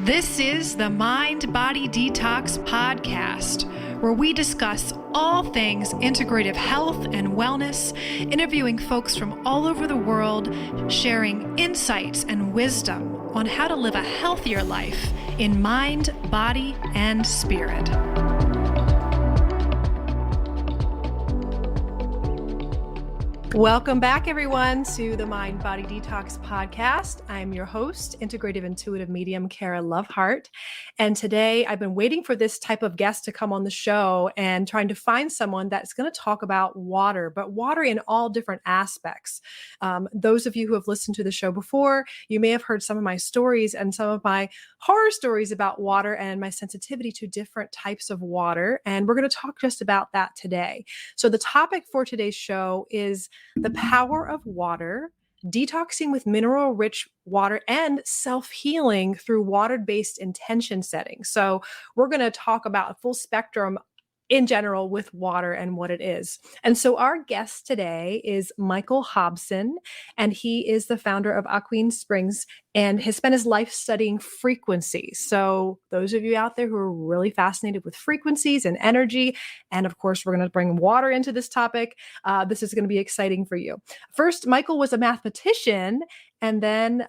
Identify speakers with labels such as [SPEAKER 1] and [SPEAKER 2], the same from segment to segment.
[SPEAKER 1] This is the Mind Body Detox Podcast, where we discuss all things integrative health and wellness, interviewing folks from all over the world, sharing insights and wisdom on how to live a healthier life in mind, body, and spirit. Welcome back, everyone, to the Mind Body Detox Podcast. I'm your host, integrative intuitive medium, Kara Lovehart. And today I've been waiting for this type of guest to come on the show and trying to find someone that's going to talk about water, but water in all different aspects. Those of you who have listened to the show before, you may have heard some of my stories and some of my horror stories about water and my sensitivity to different types of water. And we're going to talk just about that today. So the topic for today's show is the power of water, detoxing with mineral-rich water, and self-healing through water-based intention setting. So we're going to talk about a full spectrum in general with water and what it is. And so our guest today is Michael Hobson, and he is the founder of Aqueen Springs and has spent his life studying frequencies. So those of you out there who are really fascinated with frequencies and energy, and of course, we're going to bring water into this topic, this is going to be exciting for you. First, Michael was a mathematician, and then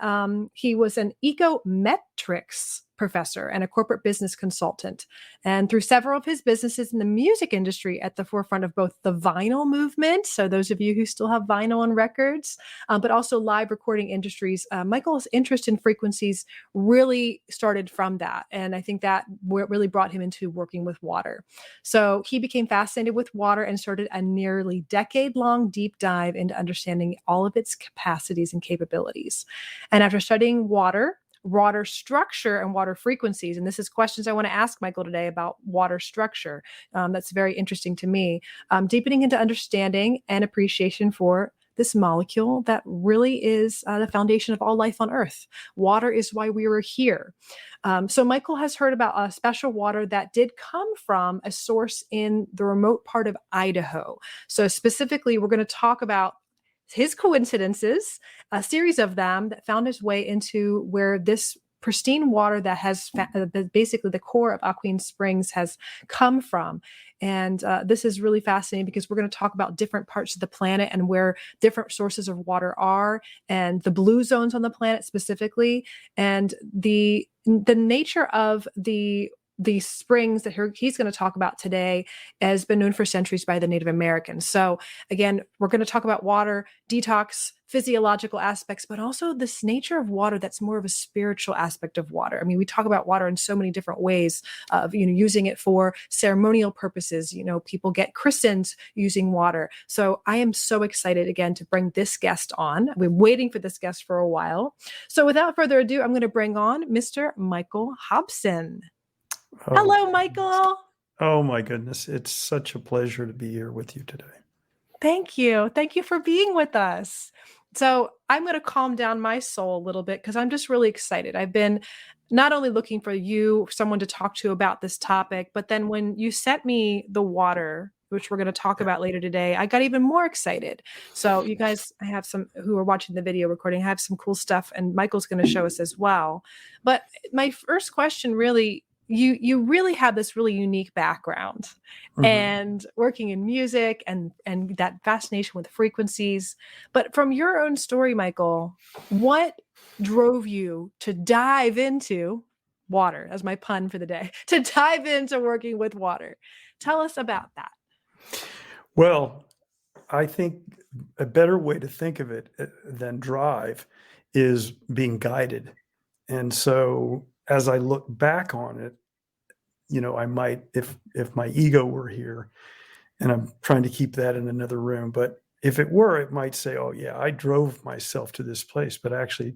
[SPEAKER 1] he was an ecometrics professor and a corporate business consultant. And through several of his businesses in the music industry at the forefront of both the vinyl movement, so those of you who still have vinyl and records, but also live recording industries, Michael's interest in frequencies really started from that. And I think that really brought him into working with water. So he became fascinated with water and started a nearly decade-long deep dive into understanding all of its capacities and capabilities. And after studying water structure and water frequencies. And this is questions I want to ask Michael today about water structure. That's very interesting to me. Deepening into understanding and appreciation for this molecule that really is the foundation of all life on Earth. Water is why we were here. So Michael has heard about a special water that did come from a source in the remote part of Idaho. So specifically, we're going to talk about his coincidences, a series of them that found its way into where this pristine water that has basically the core of Aqueen Springs has come from. And this is really fascinating because we're going to talk about different parts of the planet and where different sources of water are, and the blue zones on the planet specifically, and the nature of the springs that he's going to talk about today has been known for centuries by the Native Americans. So again, we're going to talk about water, detox, physiological aspects, but also this nature of water that's more of a spiritual aspect of water. I mean, we talk about water in so many different ways of, using it for ceremonial purposes. People get christened using water. So I am so excited again to bring this guest on. We've been waiting for this guest for a while. So without further ado, I'm going to bring on Mr. Michael Hobson. Hello, Michael.
[SPEAKER 2] Oh, my goodness. It's such a pleasure to be here with you today.
[SPEAKER 1] Thank you. Thank you for being with us. So I'm going to calm down my soul a little bit because I'm just really excited. I've been not only looking for someone to talk to about this topic, but then when you sent me the water, which we're going to talk about later today, I got even more excited. So you guys, I have some who are watching the video recording, I have some cool stuff, and Michael's going to show us as well. But my first question really, you really have this really unique background and working in music and that fascination with frequencies. But from your own story, Michael, what drove you to dive into water, as my pun for the day, to dive into working with water? Tell us about that.
[SPEAKER 2] Well, I think a better way to think of it than drive is being guided. And so as I look back on it, I might, if my ego were here, and I'm trying to keep that in another room, but if it were, it might say, oh yeah, I drove myself to this place. But actually,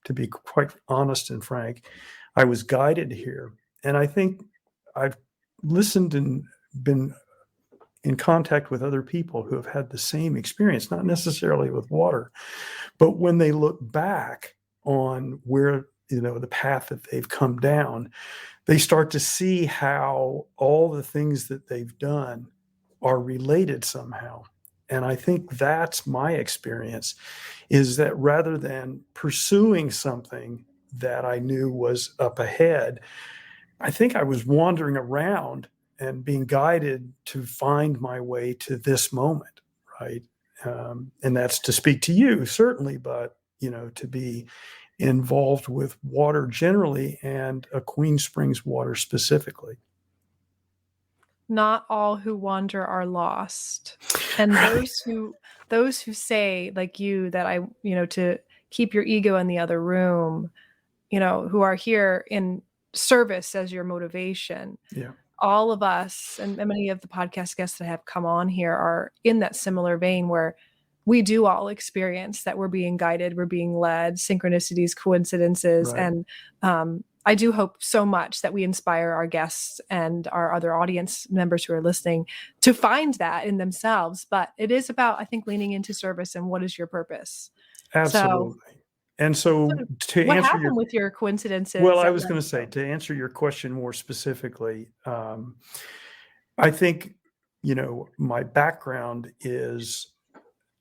[SPEAKER 2] to be quite honest and frank, I was guided here. And I think I've listened and been in contact with other people who have had the same experience, not necessarily with water, but when they look back on where, the path that they've come down, they start to see how all the things that they've done are related somehow. And I think that's my experience, is that rather than pursuing something that I knew was up ahead. I think I was wandering around and being guided to find my way to this moment, right? And that's to speak to you, certainly, but, to be involved with water generally and a Queen Springs water specifically.
[SPEAKER 1] Not all who wander are lost. And
[SPEAKER 2] Right.
[SPEAKER 1] those who say, like you, that to keep your ego in the other room, who are here in service as your motivation.
[SPEAKER 2] Yeah.
[SPEAKER 1] All of us and many of the podcast guests that have come on here are in that similar vein where we do all experience that we're being guided, we're being led, synchronicities, coincidences.
[SPEAKER 2] Right.
[SPEAKER 1] And I do hope so much that we inspire our guests and our other audience members who are listening to find that in themselves. But it is about, I think, leaning into service and what is your purpose. So,
[SPEAKER 2] Absolutely. And so to
[SPEAKER 1] what
[SPEAKER 2] answer
[SPEAKER 1] happened with your coincidences?
[SPEAKER 2] well, I
[SPEAKER 1] that
[SPEAKER 2] was
[SPEAKER 1] led
[SPEAKER 2] going to say, to answer your question more specifically, I think, my background is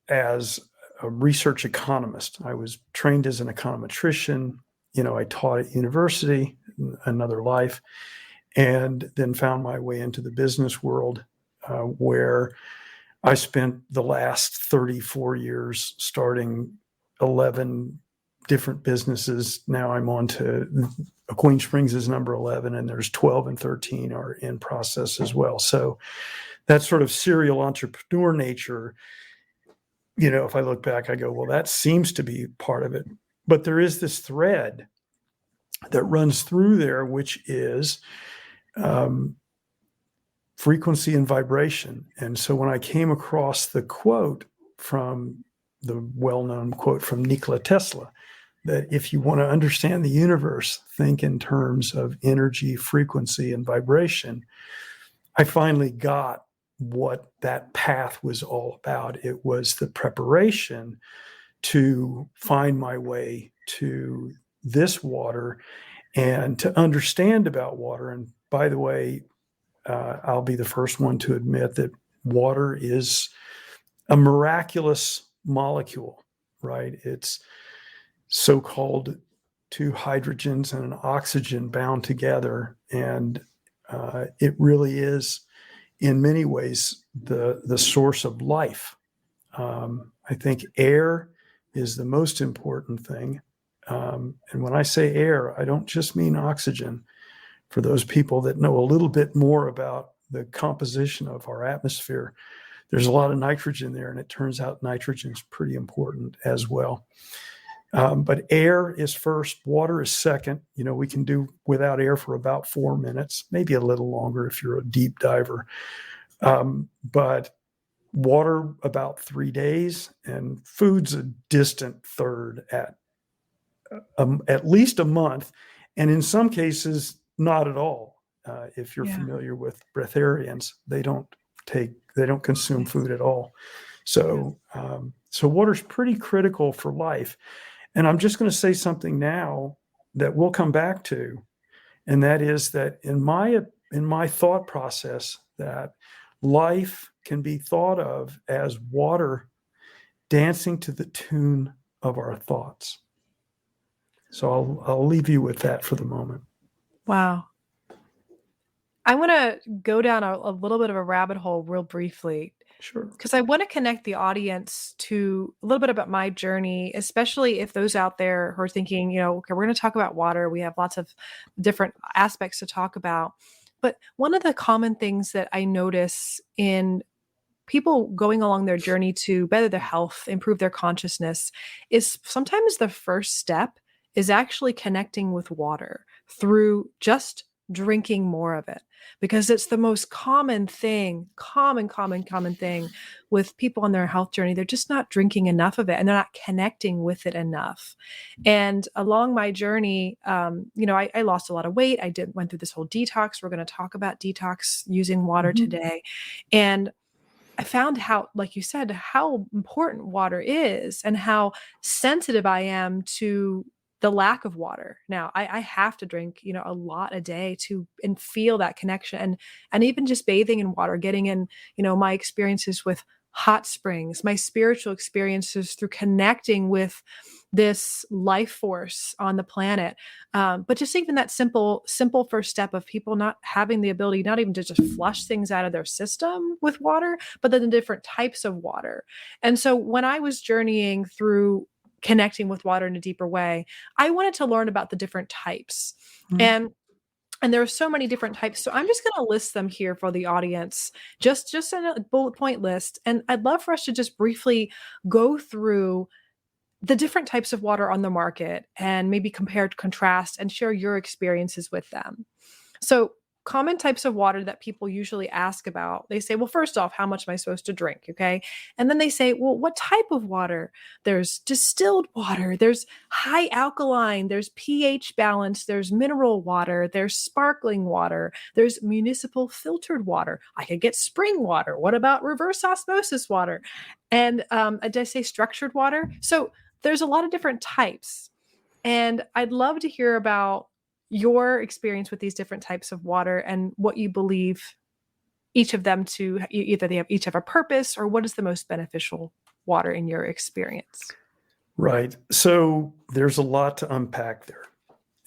[SPEAKER 2] as a research economist. I was trained as an econometrician. I taught at university, another life, and then found my way into the business world, where I spent the last 34 years starting 11 different businesses. Now I'm on to Queen Springs is number 11, and there's 12 and 13 are in process as well. So that sort of serial entrepreneur nature, if I look back, I go, well, that seems to be part of it. But there is this thread that runs through there, which is frequency and vibration. And so when I came across the quote from the well-known quote from Nikola Tesla, that if you want to understand the universe, think in terms of energy, frequency, and vibration, I finally got what that path was all about. It was the preparation to find my way to this water and to understand about water. And by the way, I'll be the first one to admit that water is a miraculous molecule, right? It's so-called two hydrogens and an oxygen bound together. And it really is, in many ways, the source of life. I think air is the most important thing. And when I say air, I don't just mean oxygen. For those people that know a little bit more about the composition of our atmosphere, there's a lot of nitrogen there, and it turns out nitrogen is pretty important as well. But air is first, water is second. We can do without air for about 4 minutes, maybe a little longer if you're a deep diver. But water about 3 days, and food's a distant third at least a month, and in some cases, not at all. If you're familiar with breatharians, they don't consume food at all. So water's pretty critical for life. And I'm just going to say something now that we'll come back to, and that is that in my thought process, that life can be thought of as water dancing to the tune of our thoughts. So I'll leave you with that for the moment.
[SPEAKER 1] Wow. I want to go down a little bit of a rabbit hole real briefly.
[SPEAKER 2] Sure.
[SPEAKER 1] Because I want to connect the audience to a little bit about my journey, especially if those out there who are thinking, okay, we're going to talk about water. We have lots of different aspects to talk about. But one of the common things that I notice in people going along their journey to better their health, improve their consciousness, is sometimes the first step is actually connecting with water through just drinking more of it, because it's the most common thing with people on their health journey. They're just not drinking enough of it, and they're not connecting with it enough. And along my journey, I lost a lot of weight. I went through this whole detox. We're going to talk about detox using water today. And I found how, like you said, how important water is and how sensitive I am to the lack of water. Now I have to drink, a lot a day and feel that connection, and even just bathing in water, getting in, my experiences with hot springs, my spiritual experiences through connecting with this life force on the planet. But just even that simple first step of people not having the ability, not even to just flush things out of their system with water, but then the different types of water. And so when I was journeying through connecting with water in a deeper way, I wanted to learn about the different types.
[SPEAKER 2] Mhm.
[SPEAKER 1] And there are so many different types. So I'm just going to list them here for the audience, just in a bullet point list. And I'd love for us to just briefly go through the different types of water on the market and maybe compare, contrast, and share your experiences with them. So, common types of water that people usually ask about, they say, well, first off, how much am I supposed to drink? Okay. And then they say, well, what type of water? There's distilled water, there's high alkaline, there's pH balance, there's mineral water, there's sparkling water, there's municipal filtered water. I could get spring water. What about reverse osmosis water? And did I say structured water? So, there's a lot of different types. And I'd love to hear about your experience with these different types of water and what you believe each of them to either they have each have a purpose, or what is the most beneficial water in your experience.
[SPEAKER 2] Right. So there's a lot to unpack there.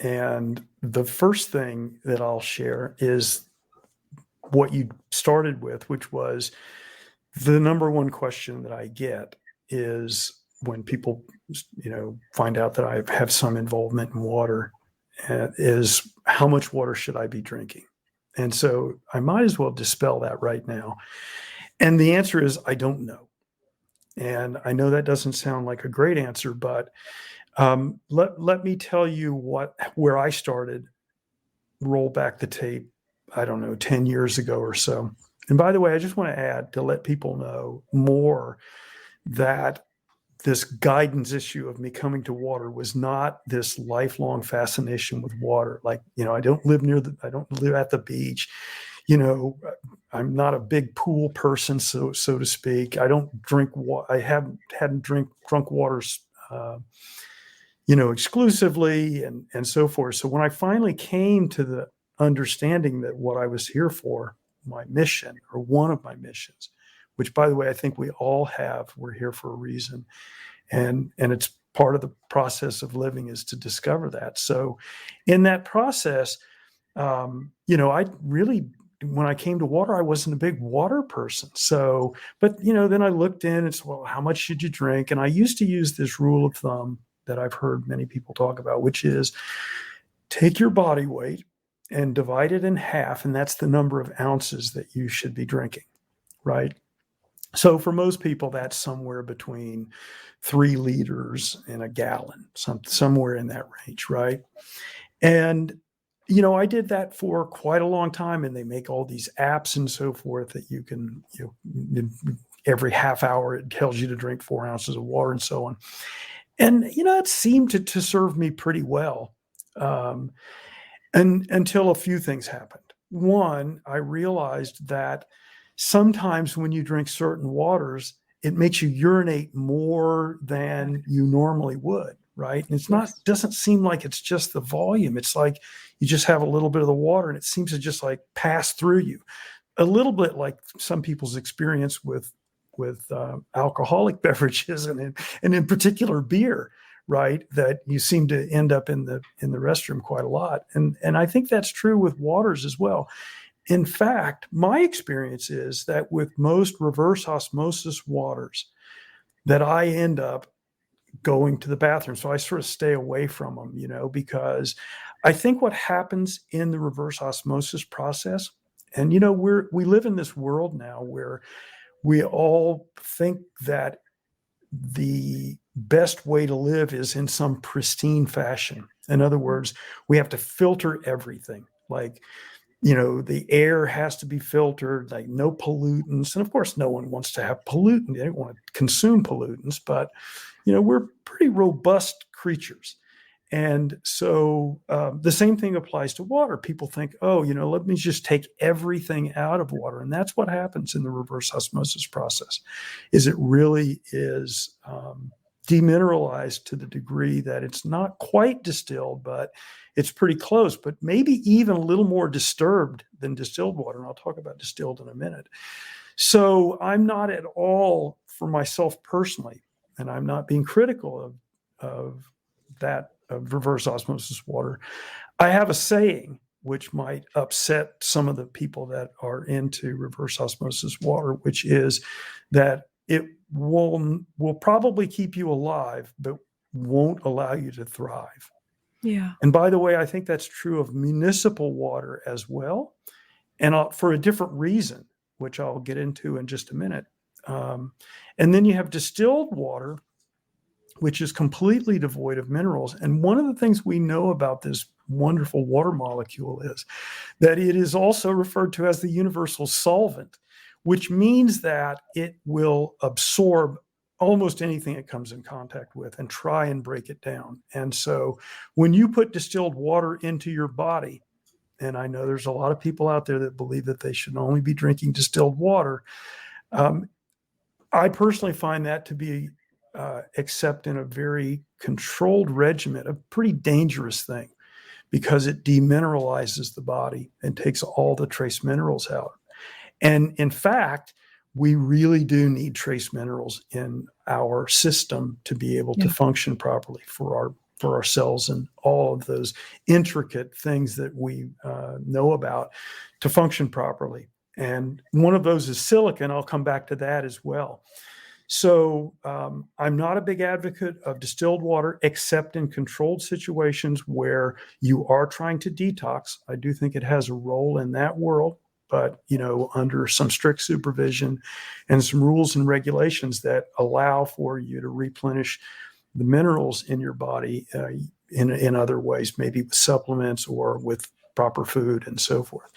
[SPEAKER 2] And the first thing that I'll share is what you started with, which was the number one question that I get is when people, find out that I have some involvement in water, is how much water should I be drinking? And so I might as well dispel that right now. And the answer is, I don't know. And I know that doesn't sound like a great answer, but let me tell you where I started. Roll back the tape, I don't know, 10 years ago or so. And by the way, I just want to add to let people know more that this guidance issue of me coming to water was not this lifelong fascination with water. Like, I don't live at the beach. I'm not a big pool person, so to speak. I don't drink water. I hadn't drunk waters, exclusively and so forth. So when I finally came to the understanding that what I was here for, my mission, or one of my missions, which, by the way, I think we all have, we're here for a reason. And it's part of the process of living is to discover that. So in that process, I really, when I came to water, I wasn't a big water person. So, but, then I looked in and said, well, how much should you drink? And I used to use this rule of thumb that I've heard many people talk about, which is take your body weight and divide it in half. And that's the number of ounces that you should be drinking, right? So for most people, that's somewhere between 3 liters and a gallon, somewhere in that range, right? And, I did that for quite a long time, and they make all these apps and so forth that you can, every half hour, it tells you to drink 4 ounces of water and so on. And, it seemed to serve me pretty well. And until a few things happened. One, I realized that sometimes when you drink certain waters, it makes you urinate more than you normally would, right? And doesn't seem like it's just the volume. It's like you just have a little bit of the water and it seems to just like pass through you. A little bit like some people's experience with alcoholic beverages and in particular beer, right? That you seem to end up in the restroom quite a lot. And I think that's true with waters as well. In fact, my experience is that with most reverse osmosis waters that I end up going to the bathroom. So I sort of stay away from them, because I think what happens in the reverse osmosis process, and, we live in this world now where we all think that the best way to live is in some pristine fashion. In other words, we have to filter everything. Like, the air has to be filtered, like no pollutants. And of course, no one wants to have pollutants. They don't want to consume pollutants, but, we're pretty robust creatures. And so the same thing applies to water. People think, let me just take everything out of water. And that's what happens in the reverse osmosis process, is it really is demineralized to the degree that it's not quite distilled, but it's pretty close, but maybe even a little more disturbed than distilled water. And I'll talk about distilled in a minute. So I'm not at all, for myself personally, and I'm not being critical of reverse osmosis water. I have a saying which might upset some of the people that are into reverse osmosis water, which is that it will probably keep you alive, but won't allow you to thrive.
[SPEAKER 1] Yeah.
[SPEAKER 2] And by the way, I think that's true of municipal water as well, and for a different reason, which I'll get into in just a minute. And then you have distilled water, which is completely devoid of minerals. And one of the things we know about this wonderful water molecule is that it is also referred to as the universal solvent, which means that it will absorb almost anything it comes in contact with and try and break it down. And so when you put distilled water into your body, and I know there's a lot of people out there that believe that they should only be drinking distilled water, I personally find that to be, except in a very controlled regimen, a pretty dangerous thing, because it demineralizes the body and takes all the trace minerals out. And in fact, we really do need trace minerals in our system to be able to function properly for our cells and all of those intricate things that we know about to function properly. And one of those is silica, and I'll come back to that as well. So I'm not a big advocate of distilled water, except in controlled situations where you are trying to detox. I do think it has a role in that world, but under some strict supervision and some rules and regulations that allow for you to replenish the minerals in your body in other ways, maybe with supplements or with proper food and so forth.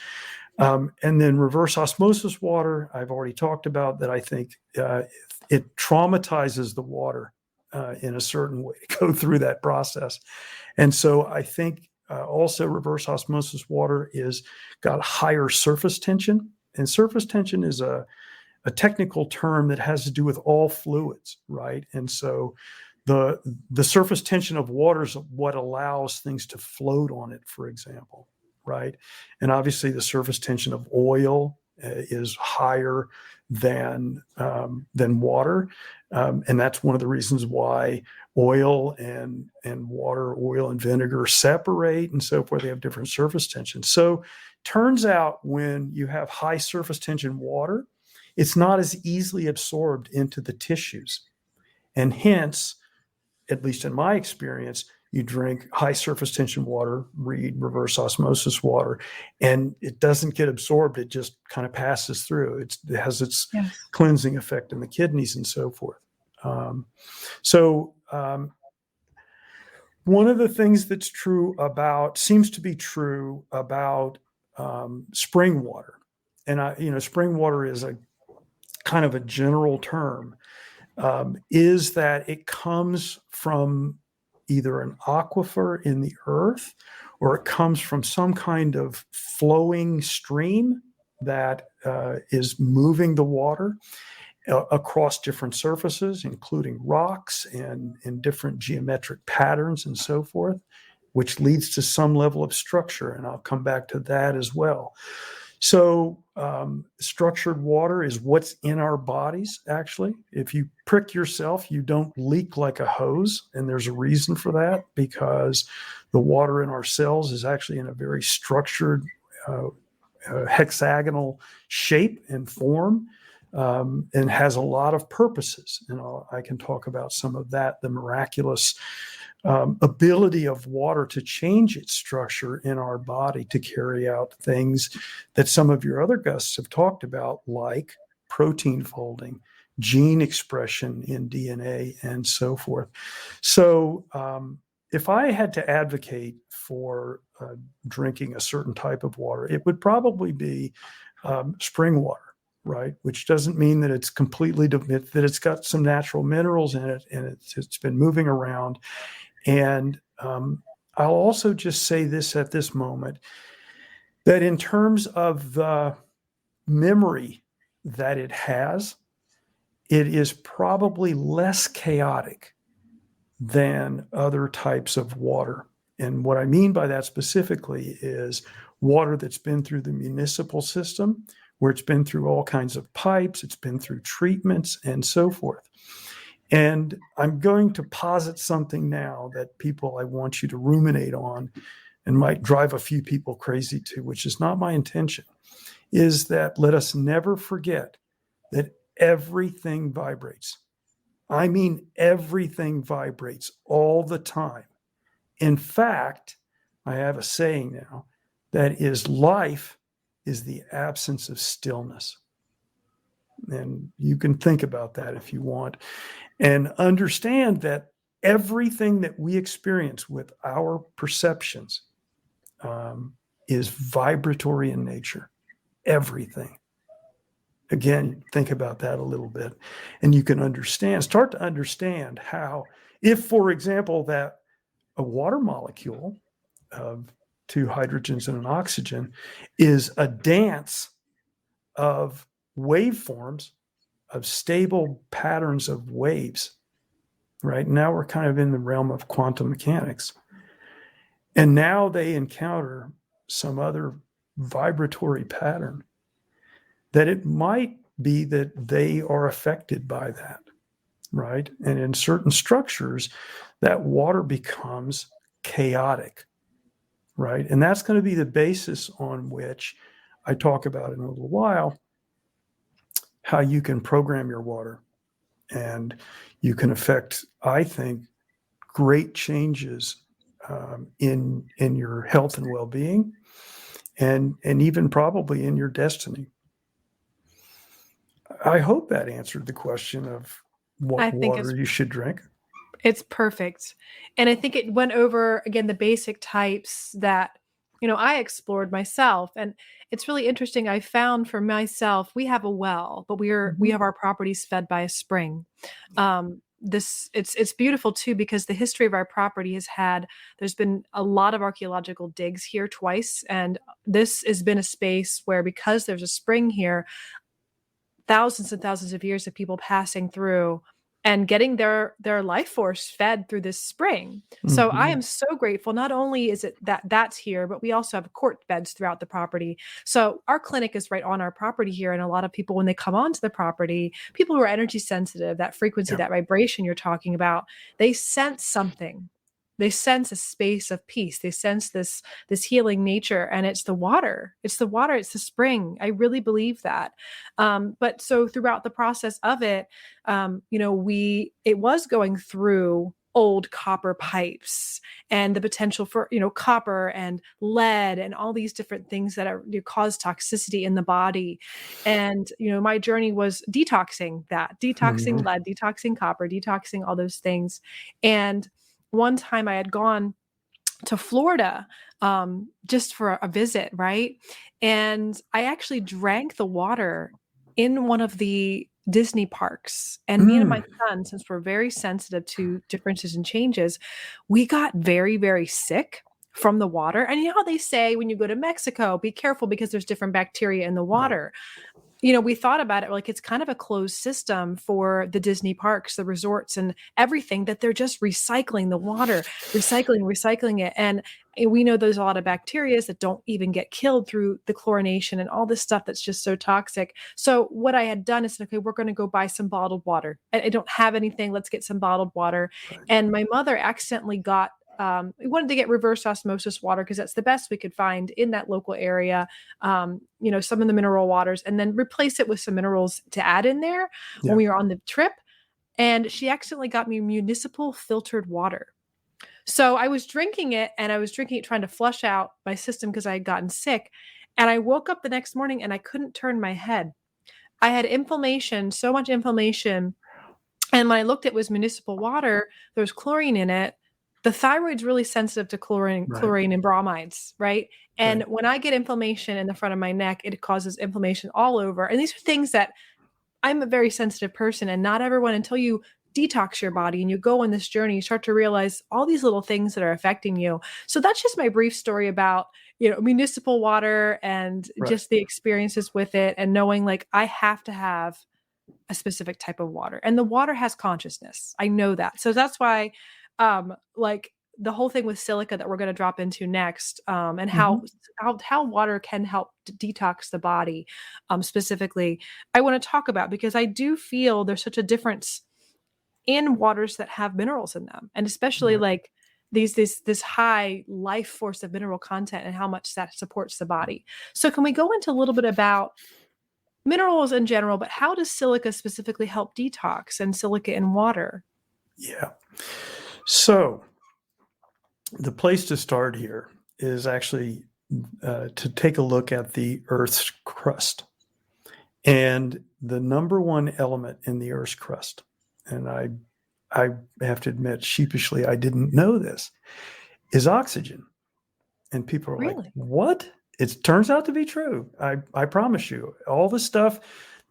[SPEAKER 2] And then reverse osmosis water, I've already talked about that. I think it traumatizes the water in a certain way to go through that process. And so I think also reverse osmosis water is got higher surface tension. And surface tension is a technical term that has to do with all fluids, right? And so the surface tension of water is what allows things to float on it, for example, right? And obviously the surface tension of oil is higher than water. And that's one of the reasons why oil and water, oil and vinegar separate and so forth. They have different surface tension. So turns out when you have high surface tension water, it's not as easily absorbed into the tissues. And hence, at least in my experience, you drink high surface tension water, read reverse osmosis water, and it doesn't get absorbed. It just kind of passes through. It has its cleansing effect in the kidneys and so forth. One of the things that's seems to be true about spring water, and spring water is a kind of a general term, is that it comes from either an aquifer in the earth, or it comes from some kind of flowing stream that is moving the water across different surfaces, including rocks and in different geometric patterns and so forth, which leads to some level of structure. And I'll come back to that as well. So structured water is what's in our bodies, actually. If you prick yourself, you don't leak like a hose. And there's a reason for that, because the water in our cells is actually in a very structured hexagonal shape and form, and has a lot of purposes. And I can talk about some of that, the miraculous ability of water to change its structure in our body to carry out things that some of your other guests have talked about, like protein folding, gene expression in DNA, and so forth. So if I had to advocate for drinking a certain type of water, it would probably be spring water, right? Which doesn't mean that it's completely, that it's got some natural minerals in it and it's been moving around. And I'll also just say this at this moment, that in terms of the memory that it has, it is probably less chaotic than other types of water. And what I mean by that specifically is water that's been through the municipal system, where it's been through all kinds of pipes, it's been through treatments and so forth. And I'm going to posit something now that I want you to ruminate on and might drive a few people crazy too, which is not my intention, is that let us never forget that everything vibrates. I mean, everything vibrates all the time. In fact, I have a saying now that is life is the absence of stillness. And you can think about that if you want and understand that everything that we experience with our perceptions is vibratory in nature. Everything. Again, think about that a little bit, and you can start to understand how, if, for example, that a water molecule of two hydrogens and an oxygen is a dance of waveforms, of stable patterns of waves, right? Now we're kind of in the realm of quantum mechanics. And now they encounter some other vibratory pattern that it might be that they are affected by that, right? And in certain structures, that water becomes chaotic, right? And that's going to be the basis on which I talk about in a little while, how you can program your water. And you can affect, I think, great changes in your health and well-being, and even probably in your destiny. I hope that answered the question of what water you should drink.
[SPEAKER 1] It's perfect. And I think it went over, again, the basic types that, I explored myself. And it's really interesting. I found for myself, we have a well, but we have our properties fed by a spring. It's beautiful too, because the history of our property there's been a lot of archaeological digs here twice. And this has been a space where, because there's a spring here, thousands and thousands of years of people passing through and getting their life force fed through this spring. So I am so grateful. Not only is it that's here, but we also have court beds throughout the property. So our clinic is right on our property here. And a lot of people, when they come onto the property, people who are energy sensitive, that frequency, that vibration you're talking about, they sense something. They sense a space of peace. They sense this healing nature, and it's the water. It's the water. It's the spring. I really believe that. But so throughout the process of it, it was going through old copper pipes and the potential for, copper and lead and all these different things that cause toxicity in the body. And, my journey was detoxing lead, detoxing copper, detoxing all those things. And one time I had gone to Florida just for a visit, right? And I actually drank the water in one of the Disney parks. And me and my son, since we're very sensitive to differences and changes, we got very, very sick from the water. And you know how they say when you go to Mexico, be careful because there's different bacteria in the water. We thought about it like it's kind of a closed system for the Disney parks, the resorts, and everything, that they're just recycling the water, recycling it. And we know there's a lot of bacteria that don't even get killed through the chlorination and all this stuff that's just so toxic. So what I had done is said, okay, we're going to go buy some bottled water. I don't have anything. Let's get some bottled water. Right. And my mother accidentally got we wanted to get reverse osmosis water because that's the best we could find in that local area. Some of the mineral waters, and then replace it with some minerals to add in there when we were on the trip. And she accidentally got me municipal filtered water. So I was drinking it, and I was drinking it trying to flush out my system because I had gotten sick. And I woke up the next morning and I couldn't turn my head. I had inflammation, so much inflammation. And when I looked, it was municipal water. There was chlorine in it. The thyroid's really sensitive to chlorine and bromides, right? And when I get inflammation in the front of my neck, it causes inflammation all over. And these are things that I'm a very sensitive person, and not everyone, until you detox your body and you go on this journey, you start to realize all these little things that are affecting you. So that's just my brief story about, municipal water and just the experiences with it, and knowing like I have to have a specific type of water, and the water has consciousness. I know that. So that's why like the whole thing with silica that we're going to drop into next, and how water can help detox the body, specifically, I want to talk about, because I do feel there's such a difference in waters that have minerals in them, and especially
[SPEAKER 2] Right.
[SPEAKER 1] like this high life force of mineral content and how much that supports the body. So can we go into a little bit about minerals in general, but how does silica specifically help detox and silica in water?
[SPEAKER 2] Yeah. So the place to start here is actually to take a look at the Earth's crust. And the number one element in the Earth's crust, and I have to admit sheepishly, I didn't know this, is oxygen. And people are like,
[SPEAKER 1] Really?
[SPEAKER 2] what? It turns out to be true. I promise you, all the stuff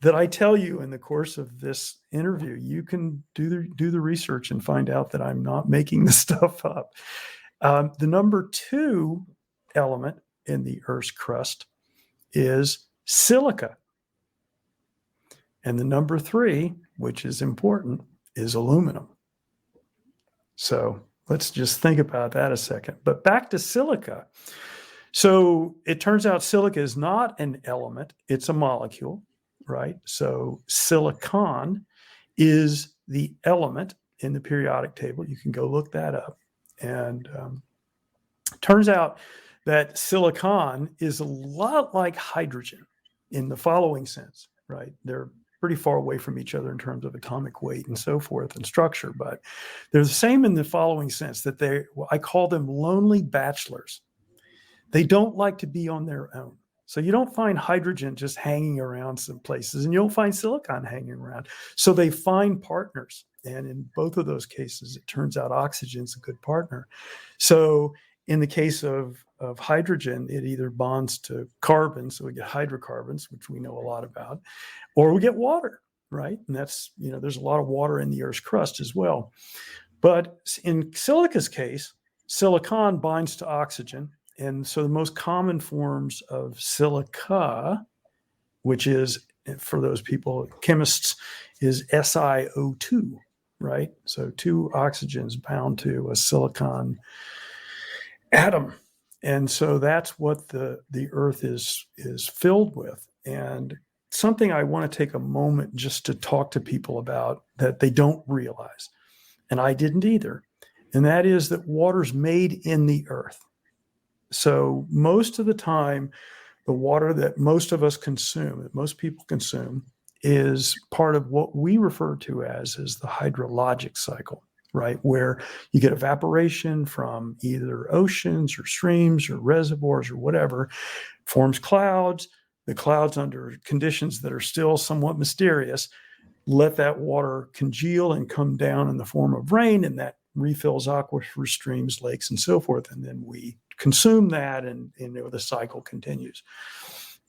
[SPEAKER 2] that I tell you in the course of this interview, you can do the research and find out that I'm not making this stuff up. The number two element in the Earth's crust is silica. And the number three, which is important, is aluminum. So let's just think about that a second. But back to silica. So it turns out silica is not an element, it's a molecule, right? So silicon is the element in the periodic table. You can go look that up. And turns out that silicon is a lot like hydrogen in the following sense, right? They're pretty far away from each other in terms of atomic weight and so forth and structure, but they're the same in the following sense that I call them lonely bachelors. They don't like to be on their own. So you don't find hydrogen just hanging around some places, and you don't find silicon hanging around. So they find partners. And in both of those cases, it turns out oxygen's a good partner. So in the case of hydrogen, it either bonds to carbon, so we get hydrocarbons, which we know a lot about, or we get water, right? And that's, there's a lot of water in the Earth's crust as well. But in silica's case, silicon binds to oxygen. And so the most common forms of silica, which is, for those people, chemists, is SiO2, right? So two oxygens bound to a silicon atom. And so that's what the Earth is filled with. And something I want to take a moment just to talk to people about that they don't realize, and I didn't either, and that is that water's made in the Earth. So most of the time, the water that most of us consume, that most people consume, is part of what we refer to as the hydrologic cycle, right? Where you get evaporation from either oceans or streams or reservoirs or whatever, forms clouds. The clouds, under conditions that are still somewhat mysterious, let that water congeal and come down in the form of rain, and that refills aquifers, streams, lakes, and so forth. And then we consume that, and the cycle continues.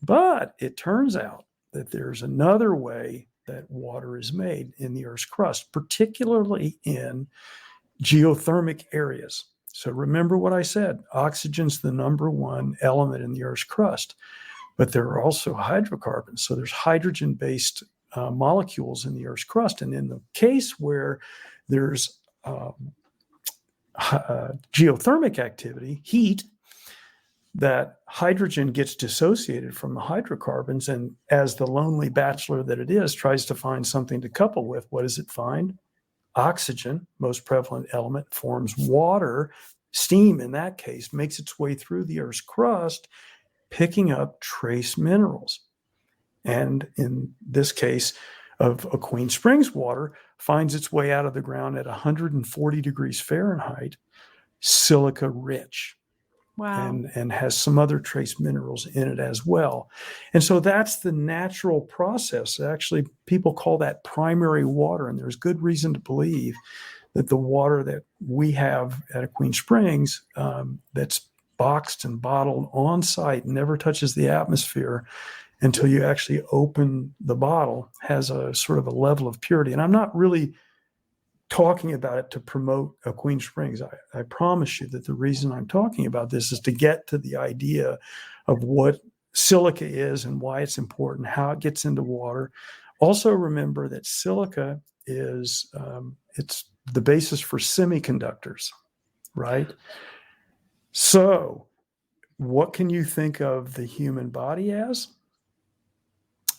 [SPEAKER 2] But it turns out that there's another way that water is made in the Earth's crust, particularly in geothermic areas. So remember what I said, oxygen's the number one element in the Earth's crust, but there are also hydrocarbons. So there's hydrogen-based molecules in the Earth's crust. And in the case where there's geothermic activity, heat, that hydrogen gets dissociated from the hydrocarbons, and as the lonely bachelor that it is tries to find something to couple with, what does it find? Oxygen, most prevalent element, forms water. Steam, in that case, makes its way through the Earth's crust, picking up trace minerals. And in this case of a Queen Springs water, finds its way out of the ground at 140 degrees Fahrenheit, silica rich.
[SPEAKER 1] Wow.
[SPEAKER 2] And has some other trace minerals in it as well. And so that's the natural process. Actually, people call that primary water, and there's good reason to believe that the water that we have at a Queen Springs, that's boxed and bottled on site, never touches the atmosphere until you actually open the bottle, has a sort of a level of purity. And I'm not really talking about it to promote a Queen Springs. I promise you that the reason I'm talking about this is to get to the idea of what silica is and why it's important, how it gets into water. Also remember that silica is it's the basis for semiconductors, right? So what can you think of the human body as?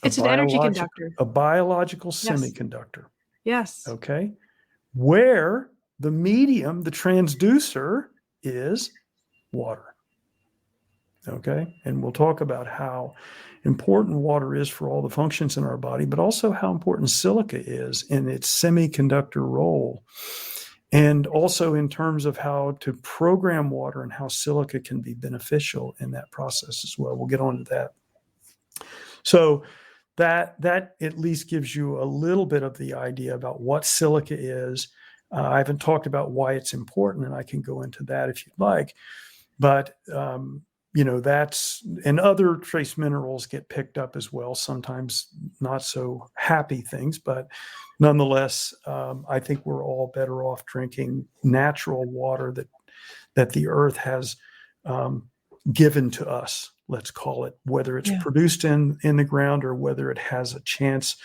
[SPEAKER 1] It's an energy conductor.
[SPEAKER 2] A biological
[SPEAKER 1] Yes.
[SPEAKER 2] semiconductor.
[SPEAKER 1] Yes.
[SPEAKER 2] Okay. where the medium, the transducer, is water. Okay. And we'll talk about how important water is for all the functions in our body, but also how important silica is in its semiconductor role. And also in terms of how to program water and how silica can be beneficial in that process as well. We'll get on to that. So that at least gives you a little bit of the idea about what silica is. I haven't talked about why it's important, and I can go into that if you'd like. But that's, and other trace minerals get picked up as well, sometimes not so happy things, but nonetheless, I think we're all better off drinking natural water that the earth has given to us, let's call it, whether it's produced in the ground or whether it has a chance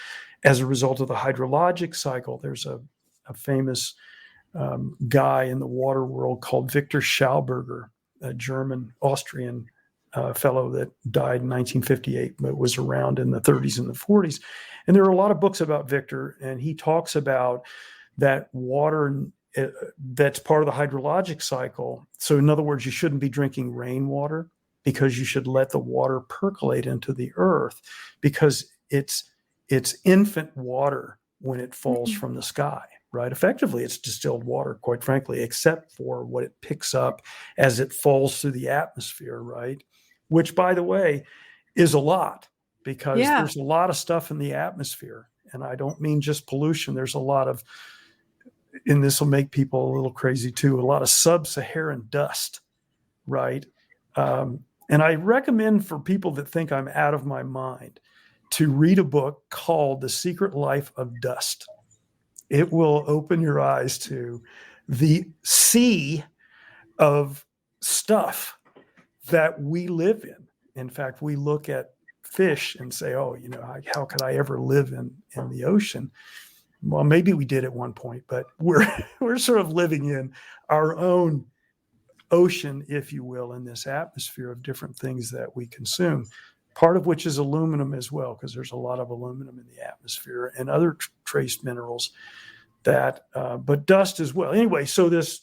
[SPEAKER 2] as a result of the hydrologic cycle. There's a famous guy in the water world called Victor Schauberger, a German, Austrian fellow that died in 1958, but was around in the 30s and the 40s. And there are a lot of books about Victor, and he talks about that water that's part of the hydrologic cycle. So in other words, you shouldn't be drinking rainwater, because you should let the water percolate into the earth, because it's infant water when it falls from the sky. Right? Effectively, it's distilled water, quite frankly, except for what it picks up as it falls through the atmosphere, right? Which, by the way, is a lot, because there's a lot of stuff in the atmosphere. And I don't mean just pollution. There's a lot of, and this will make people a little crazy too, a lot of sub-Saharan dust, right? And I recommend for people that think I'm out of my mind to read a book called The Secret Life of Dust. It will open your eyes to the sea of stuff that we live in. In fact, we look at fish and say, oh, how could I ever live in the ocean? Well, maybe we did at one point, but we're sort of living in our own ocean, if you will, in this atmosphere of different things that we consume. Part of which is aluminum as well, because there's a lot of aluminum in the atmosphere and other trace minerals but dust as well. Anyway, so this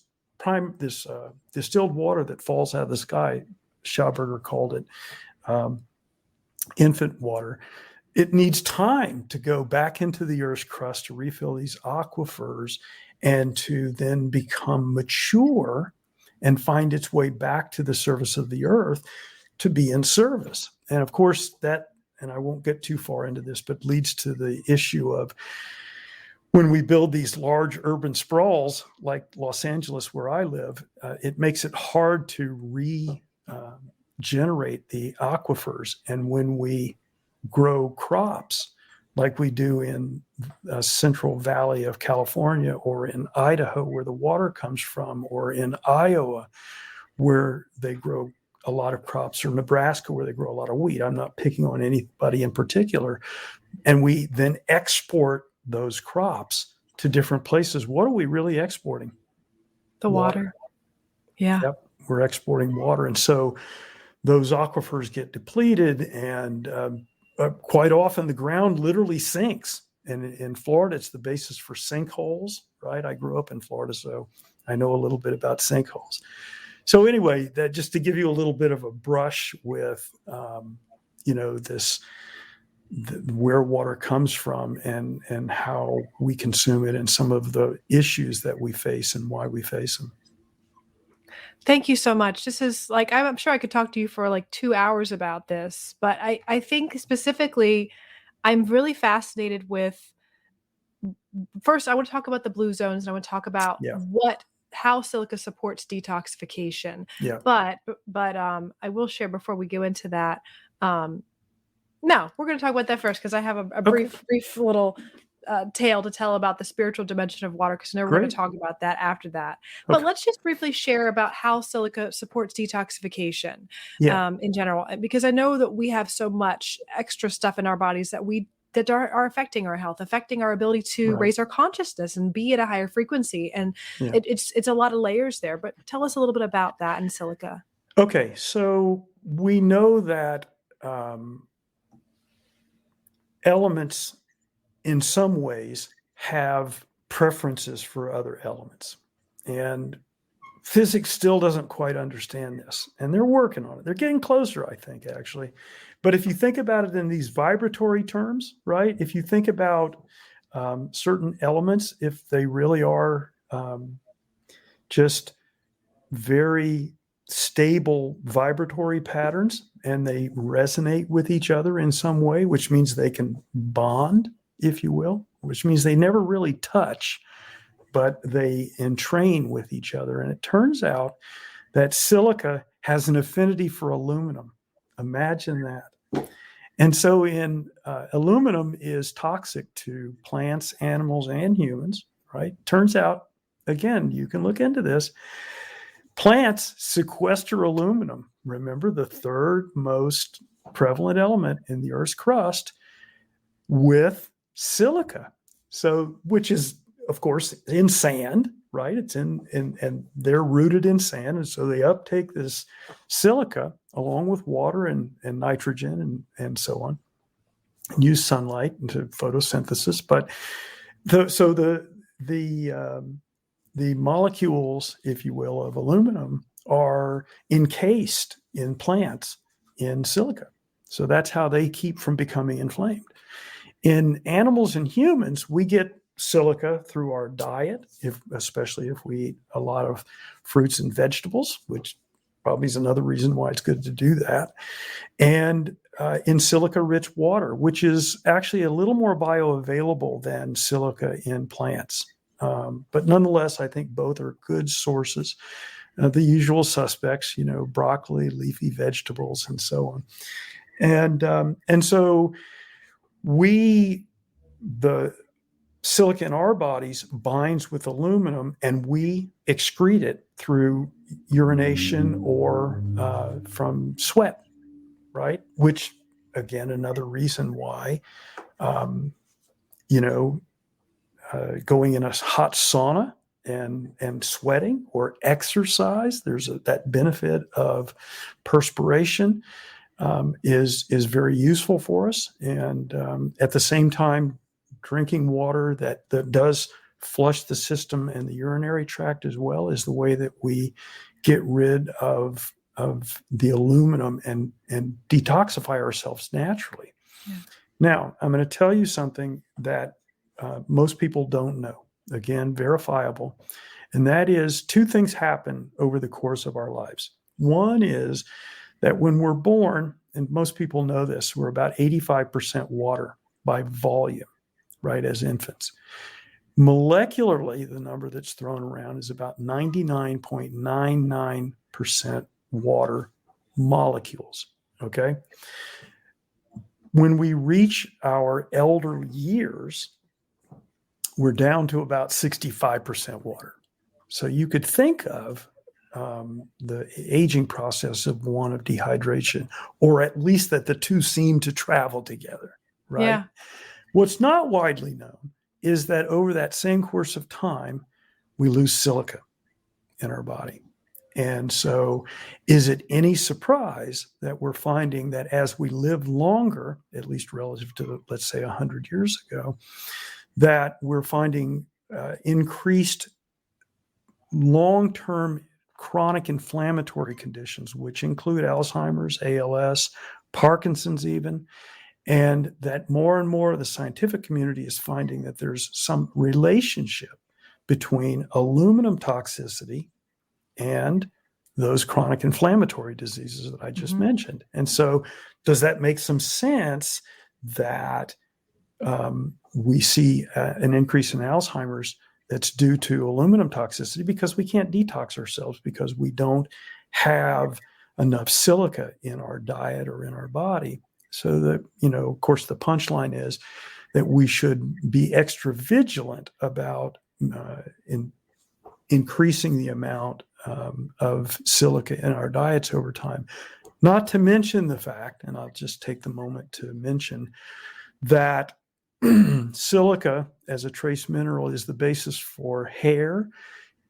[SPEAKER 2] distilled water that falls out of the sky, Schauberger called it infant water. It needs time to go back into the Earth's crust to refill these aquifers and to then become mature and find its way back to the surface of the Earth to be in service. And of course, and I won't get too far into this, but leads to the issue of when we build these large urban sprawls like Los Angeles, where I live, it makes it hard to regenerate the aquifers. And when we grow crops like we do in the Central Valley of California, or in Idaho, where the water comes from, or in Iowa, where they grow a lot of crops, or Nebraska, where they grow a lot of wheat. I'm not picking on anybody in particular. And we then export those crops to different places. What are we really exporting?
[SPEAKER 1] The water. Yeah.
[SPEAKER 2] Yep. We're exporting water. And so those aquifers get depleted, and quite often the ground literally sinks. And in Florida, it's the basis for sinkholes, right? I grew up in Florida, so I know a little bit about sinkholes. So anyway, that just to give you a little bit of a brush with, where water comes from and how we consume it, and some of the issues that we face and why we face them.
[SPEAKER 1] Thank you so much. This is like, I'm sure I could talk to you for like 2 hours about this, but I think specifically, I'm really fascinated with, first, I want to talk about the blue zones, and I want to talk about how silica supports detoxification.
[SPEAKER 2] Yeah.
[SPEAKER 1] But I will share before we go into that. No, we're going to talk about that first, because I have a brief little tale to tell about the spiritual dimension of water, because we're going to talk about that after that. But let's just briefly share about how silica supports detoxification in general, because I know that we have so much extra stuff in our bodies that are affecting our health, affecting our ability to raise our consciousness and be at a higher frequency. And it's a lot of layers there. But tell us a little bit about that in silica.
[SPEAKER 2] Okay, so we know that elements in some ways have preferences for other elements. And physics still doesn't quite understand this, and they're working on it. They're getting closer, I think, actually. But if you think about it in these vibratory terms, right? If you think about certain elements, if they really are just very stable vibratory patterns and they resonate with each other in some way, which means they can bond, if you will, which means they never really touch, but they entrain with each other. And it turns out that silica has an affinity for aluminum. Imagine that. And so aluminum is toxic to plants, animals, and humans, right? Turns out, again, you can look into this. Plants sequester aluminum. Remember, the third most prevalent element in the Earth's crust, with silica. So, which is, of course, in sand, right? It's and they're rooted in sand. And so they uptake this silica along with water and nitrogen and so on, and use sunlight into photosynthesis. But the molecules, if you will, of aluminum are encased in plants in silica. So that's how they keep from becoming inflamed. In animals and humans, we get silica through our diet, especially if we eat a lot of fruits and vegetables, which probably is another reason why it's good to do that. And in silica-rich water, which is actually a little more bioavailable than silica in plants. But nonetheless, I think both are good sources. The usual suspects, broccoli, leafy vegetables, and so on. And so the silica in our bodies binds with aluminum, and we excrete it through urination or from sweat, right? Which, again, another reason why, going in a hot sauna and sweating or exercise, there's that benefit of perspiration is very useful for us. And at the same time, drinking water that does flush the system and the urinary tract as well is the way that we get rid of the aluminum and detoxify ourselves naturally. Yeah. Now, I'm going to tell you something that most people don't know. Again, verifiable. And that is, two things happen over the course of our lives. One is that when we're born, and most people know this, we're about 85% water by volume, right, as infants. Molecularly, the number that's thrown around is about 99.99% water molecules, okay? When we reach our elder years, we're down to about 65% water. So you could think of the aging process of one of dehydration, or at least that the two seem to travel together, right? Yeah. What's not widely known is that over that same course of time, we lose silica in our body. And so is it any surprise that we're finding that as we live longer, at least relative to, let's say, 100 years ago, that we're finding increased long-term chronic inflammatory conditions, which include Alzheimer's, ALS, Parkinson's even, and that more and more of the scientific community is finding that there's some relationship between aluminum toxicity and those chronic inflammatory diseases that I just mentioned. And so does that make some sense that we see an increase in Alzheimer's that's due to aluminum toxicity because we can't detox ourselves because we don't have enough silica in our diet or in our body? So that, of course, the punchline is that we should be extra vigilant about increasing the amount of silica in our diets over time. Not to mention the fact, and I'll just take the moment to mention that silica as a trace mineral is the basis for hair,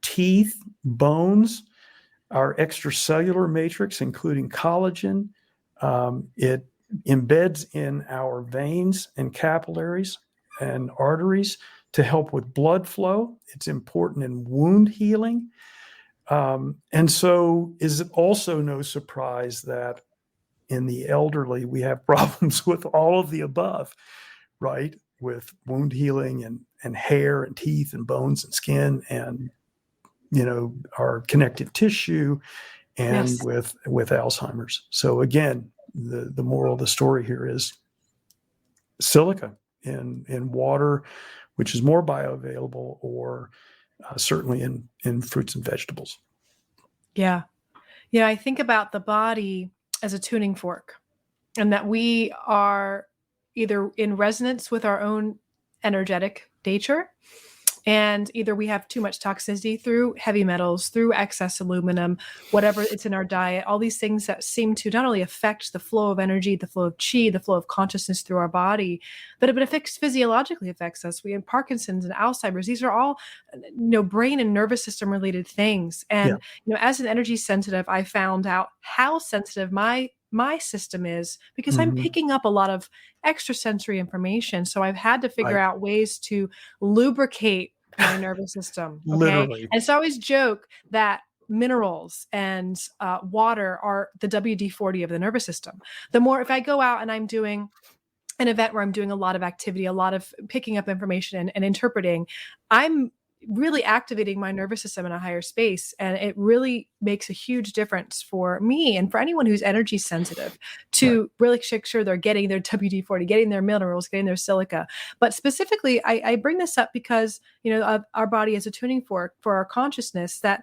[SPEAKER 2] teeth, bones, our extracellular matrix, including collagen. It embeds in our veins and capillaries and arteries to help with blood flow. It's important in wound healing. And so is it also no surprise that in the elderly, we have problems with all of the above, right? With wound healing and hair and teeth and bones and skin and, our connective tissue and
[SPEAKER 1] Yes.
[SPEAKER 2] with Alzheimer's. So again, the moral of the story here is silica in water, which is more bioavailable, or certainly in fruits and vegetables.
[SPEAKER 1] Yeah. Yeah. I think about the body as a tuning fork, and that we are either in resonance with our own energetic nature, and either we have too much toxicity through heavy metals, through excess aluminum, whatever it's in our diet, all these things that seem to not only affect the flow of energy, the flow of chi, the flow of consciousness through our body, but it affects physiologically affects us. We have Parkinson's and Alzheimer's. These are all, brain and nervous system related things. And, as an energy sensitive, I found out how sensitive my system is because I'm picking up a lot of extrasensory information. So I've had to figure out ways to lubricate my nervous system. Okay.
[SPEAKER 2] Literally.
[SPEAKER 1] And so I always joke that minerals and water are the WD-40 of the nervous system. The more, if I go out and I'm doing an event where I'm doing a lot of activity, a lot of picking up information and interpreting, I'm really activating my nervous system in a higher space. And it really makes a huge difference for me and for anyone who's energy sensitive to really make sure they're getting their WD-40, getting their minerals, getting their silica. But specifically, I bring this up because, our body is a tuning fork for our consciousness that,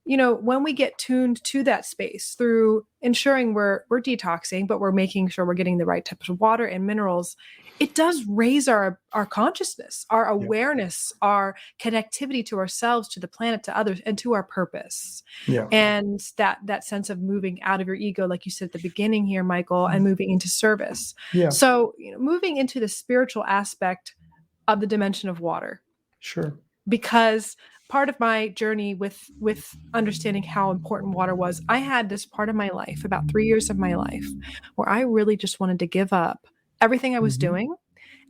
[SPEAKER 1] when we get tuned to that space through ensuring we're detoxing, but we're making sure we're getting the right types of water and minerals, it does raise our consciousness, our awareness, our connectivity to ourselves, to the planet, to others, and to our purpose.
[SPEAKER 2] Yeah.
[SPEAKER 1] And that sense of moving out of your ego, like you said at the beginning here, Michael, and moving into service.
[SPEAKER 2] Yeah.
[SPEAKER 1] So, moving into the spiritual aspect of the dimension of water.
[SPEAKER 2] Sure.
[SPEAKER 1] Because part of my journey with understanding how important water was, I had this part of my life, about 3 years of my life, where I really just wanted to give up everything I was doing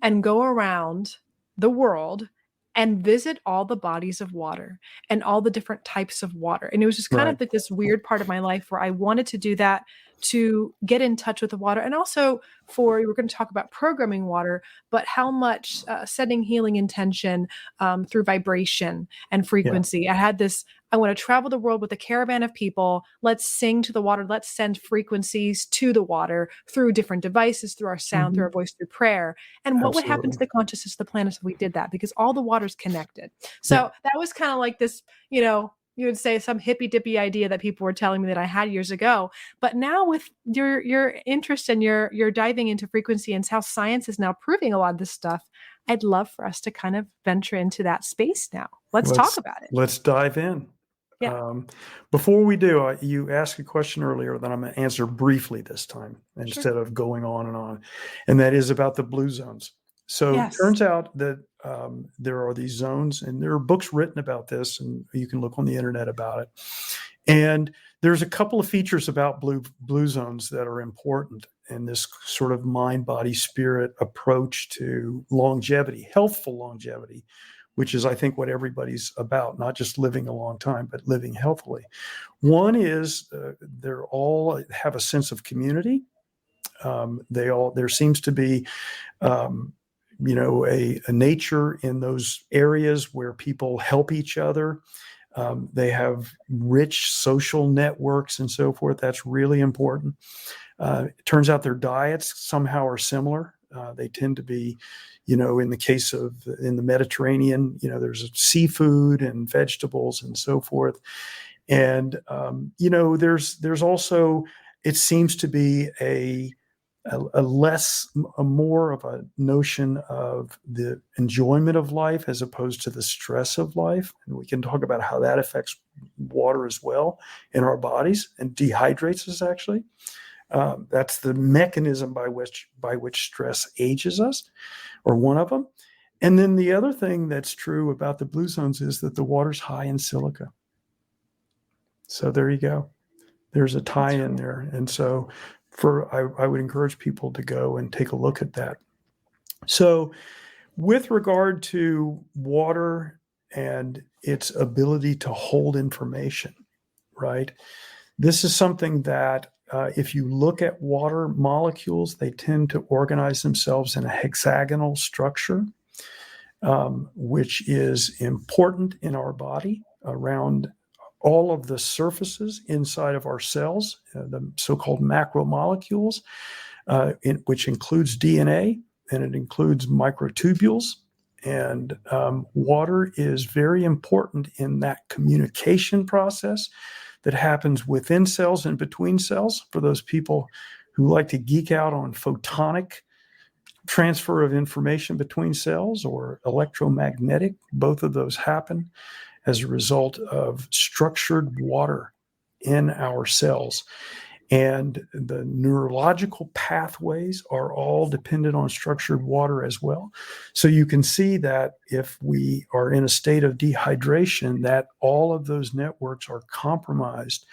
[SPEAKER 1] and go around the world and visit all the bodies of water and all the different types of water. And it was just kind of like this weird part of my life where I wanted to do that, to get in touch with the water. And also we're going to talk about programming water, but how much setting healing intention through vibration and frequency. I had this, I want to travel the world with a caravan of people. Let's sing to the water. Let's send frequencies to the water through different devices, through our sound, through our voice, through prayer. And what would happen to the consciousness of the planet if we did that? Because all the water's connected. So that was kind of like this, you would say some hippy dippy idea that people were telling me that I had years ago. But now with your interest and your diving into frequency and how science is now proving a lot of this stuff, I'd love for us to kind of venture into that space now. Let's talk about it.
[SPEAKER 2] Let's dive in.
[SPEAKER 1] Yeah.
[SPEAKER 2] Before we do, you asked a question earlier that I'm going to answer briefly this time instead of going on and on. And that is about the blue zones. So it turns out that there are these zones, and there are books written about this, and you can look on the internet about it. And there's a couple of features about blue zones that are important in this sort of mind, body, spirit approach to longevity, healthful longevity, which is, I think, what everybody's about, not just living a long time, but living healthily. One is they all have a sense of community. There seems to be a nature in those areas where people help each other. They have rich social networks and so forth. That's really important. It turns out their diets somehow are similar. They tend to be, in the case of in the Mediterranean, there's seafood and vegetables and so forth. And, there's also, it seems to be a more of a notion of the enjoyment of life as opposed to the stress of life. And we can talk about how that affects water as well in our bodies and dehydrates us, actually. That's the mechanism by which stress ages us, or one of them. And then the other thing that's true about the blue zones is that the water's high in silica. So there you go. There's a tie in there. And so I would encourage people to go and take a look at that. So With regard to water and its ability to hold information, right? This is something that if you look at water molecules, they tend to organize themselves in a hexagonal structure, which is important in our body around all of the surfaces inside of our cells, the so-called macromolecules, which includes DNA, and it includes microtubules. And water is very important in that communication process that happens within cells and between cells. For those people who like to geek out on photonic transfer of information between cells or electromagnetic, both of those happen as a result of structured water in our cells. And the neurological pathways are all dependent on structured water as well. So you can see that if we are in a state of dehydration, that all of those networks are compromised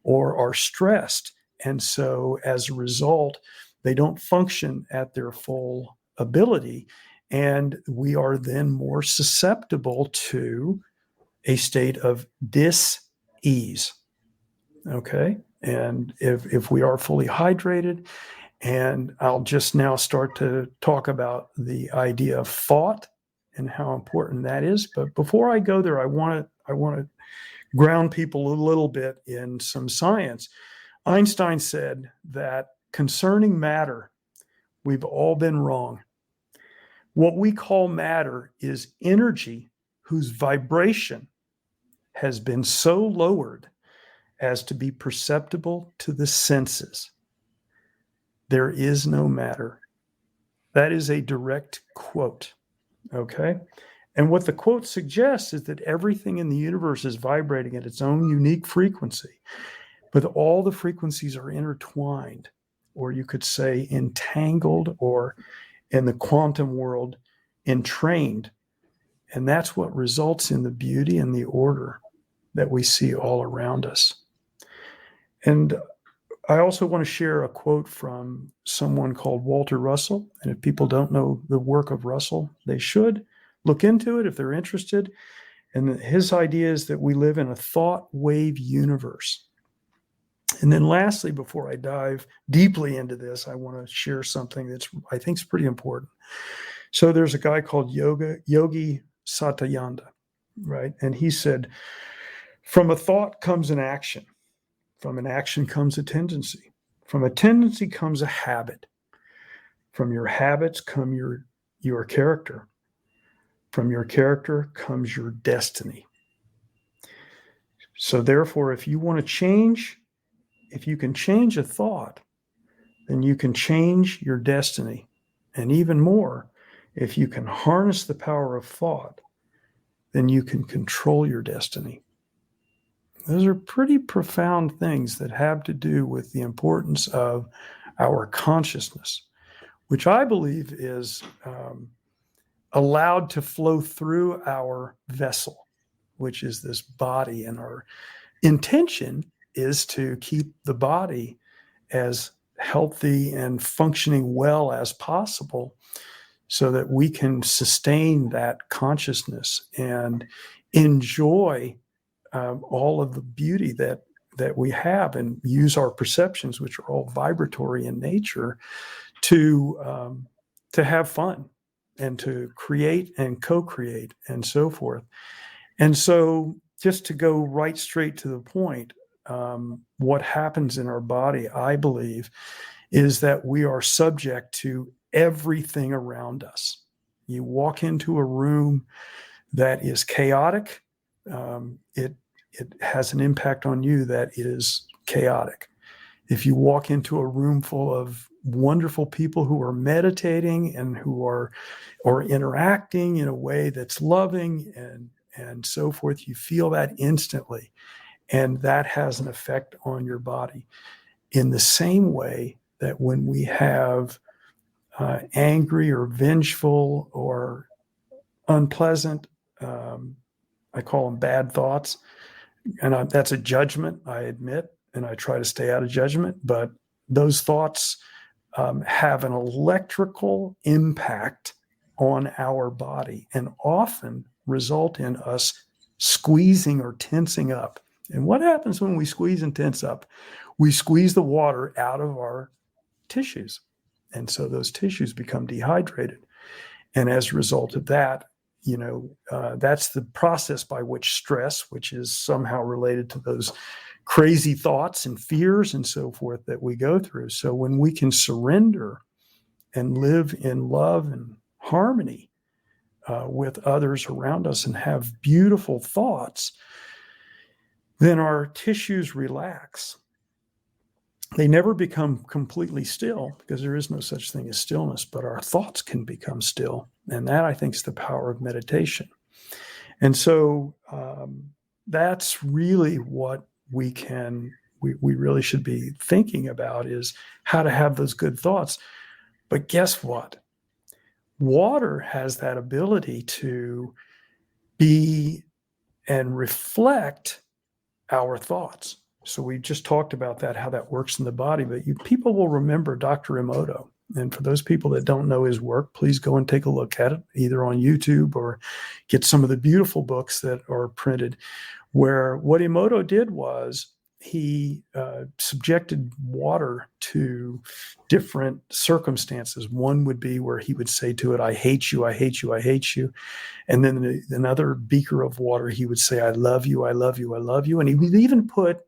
[SPEAKER 2] or are stressed. And so as a result, they don't function at their full ability. And we are then more susceptible to a state of dis-ease. Okay. And if we are fully hydrated, and I'll just now start to talk about the idea of thought and how important that is. But before I go there, I want to ground people a little bit in some science. Einstein said that concerning matter, we've all been wrong. What we call matter is energy whose vibration has been so lowered as to be perceptible to the senses. There is no matter. That is a direct quote, okay? And what the quote suggests is that everything in the universe is vibrating at its own unique frequency, but all the frequencies are intertwined, or you could say entangled, or in the quantum world, entrained. And that's what results in the beauty and the order that we see all around us. And I also want to share a quote from someone called Walter Russell. And if people don't know the work of Russell, they should look into it if they're interested. And his idea is that we live in a thought wave universe. And then lastly, before I dive deeply into this, I want to share something that's, I think, is pretty important. So there's a guy called Yogi Satyananda, right? And he said, from a thought comes an action. From an action comes a tendency. From a tendency comes a habit. From your habits come your character. From your character comes your destiny. So therefore, if you want to change, if you can change a thought, then you can change your destiny. And even more, if you can harness the power of thought, then you can control your destiny. Those are pretty profound things that have to do with the importance of our consciousness, which I believe is allowed to flow through our vessel, which is this body. And our intention is to keep the body as healthy and functioning well as possible so that we can sustain that consciousness and enjoy all of the beauty that we have, and use our perceptions, which are all vibratory in nature, to have fun and to create and co-create and so forth. And so just to go right straight to the point, what happens in our body, I believe, is that we are subject to everything around us. You walk into a room that is chaotic, it has an impact on you that is chaotic. If you walk into a room full of wonderful people who are meditating and who are interacting in a way that's loving and so forth, you feel that instantly. And that has an effect on your body. In the same way that when we have angry or vengeful or unpleasant, I call them bad thoughts, and that's a judgment, I admit, and I try to stay out of judgment, but those thoughts have an electrical impact on our body and often result in us squeezing or tensing up. And what happens when we squeeze and tense up? We squeeze the water out of our tissues. And so those tissues become dehydrated. And as a result of that, that's the process by which stress, which is somehow related to those crazy thoughts and fears and so forth that we go through. So when we can surrender and live in love and harmony with others around us and have beautiful thoughts, then our tissues relax. They never become completely still because there is no such thing as stillness, but our thoughts can become still. And that, I think, is the power of meditation. And so that's really what we really should be thinking about, is how to have those good thoughts. But guess what? Water has that ability to be and reflect our thoughts. So we just talked about that, how that works in the body, but people will remember Dr. Emoto. And for those people that don't know his work, please go and take a look at it, either on YouTube or get some of the beautiful books that are printed, where what Emoto did was he subjected water to different circumstances. One would be where he would say to it, "I hate you, I hate you, I hate you." And then another beaker of water, he would say, "I love you, I love you, I love you." And he would even put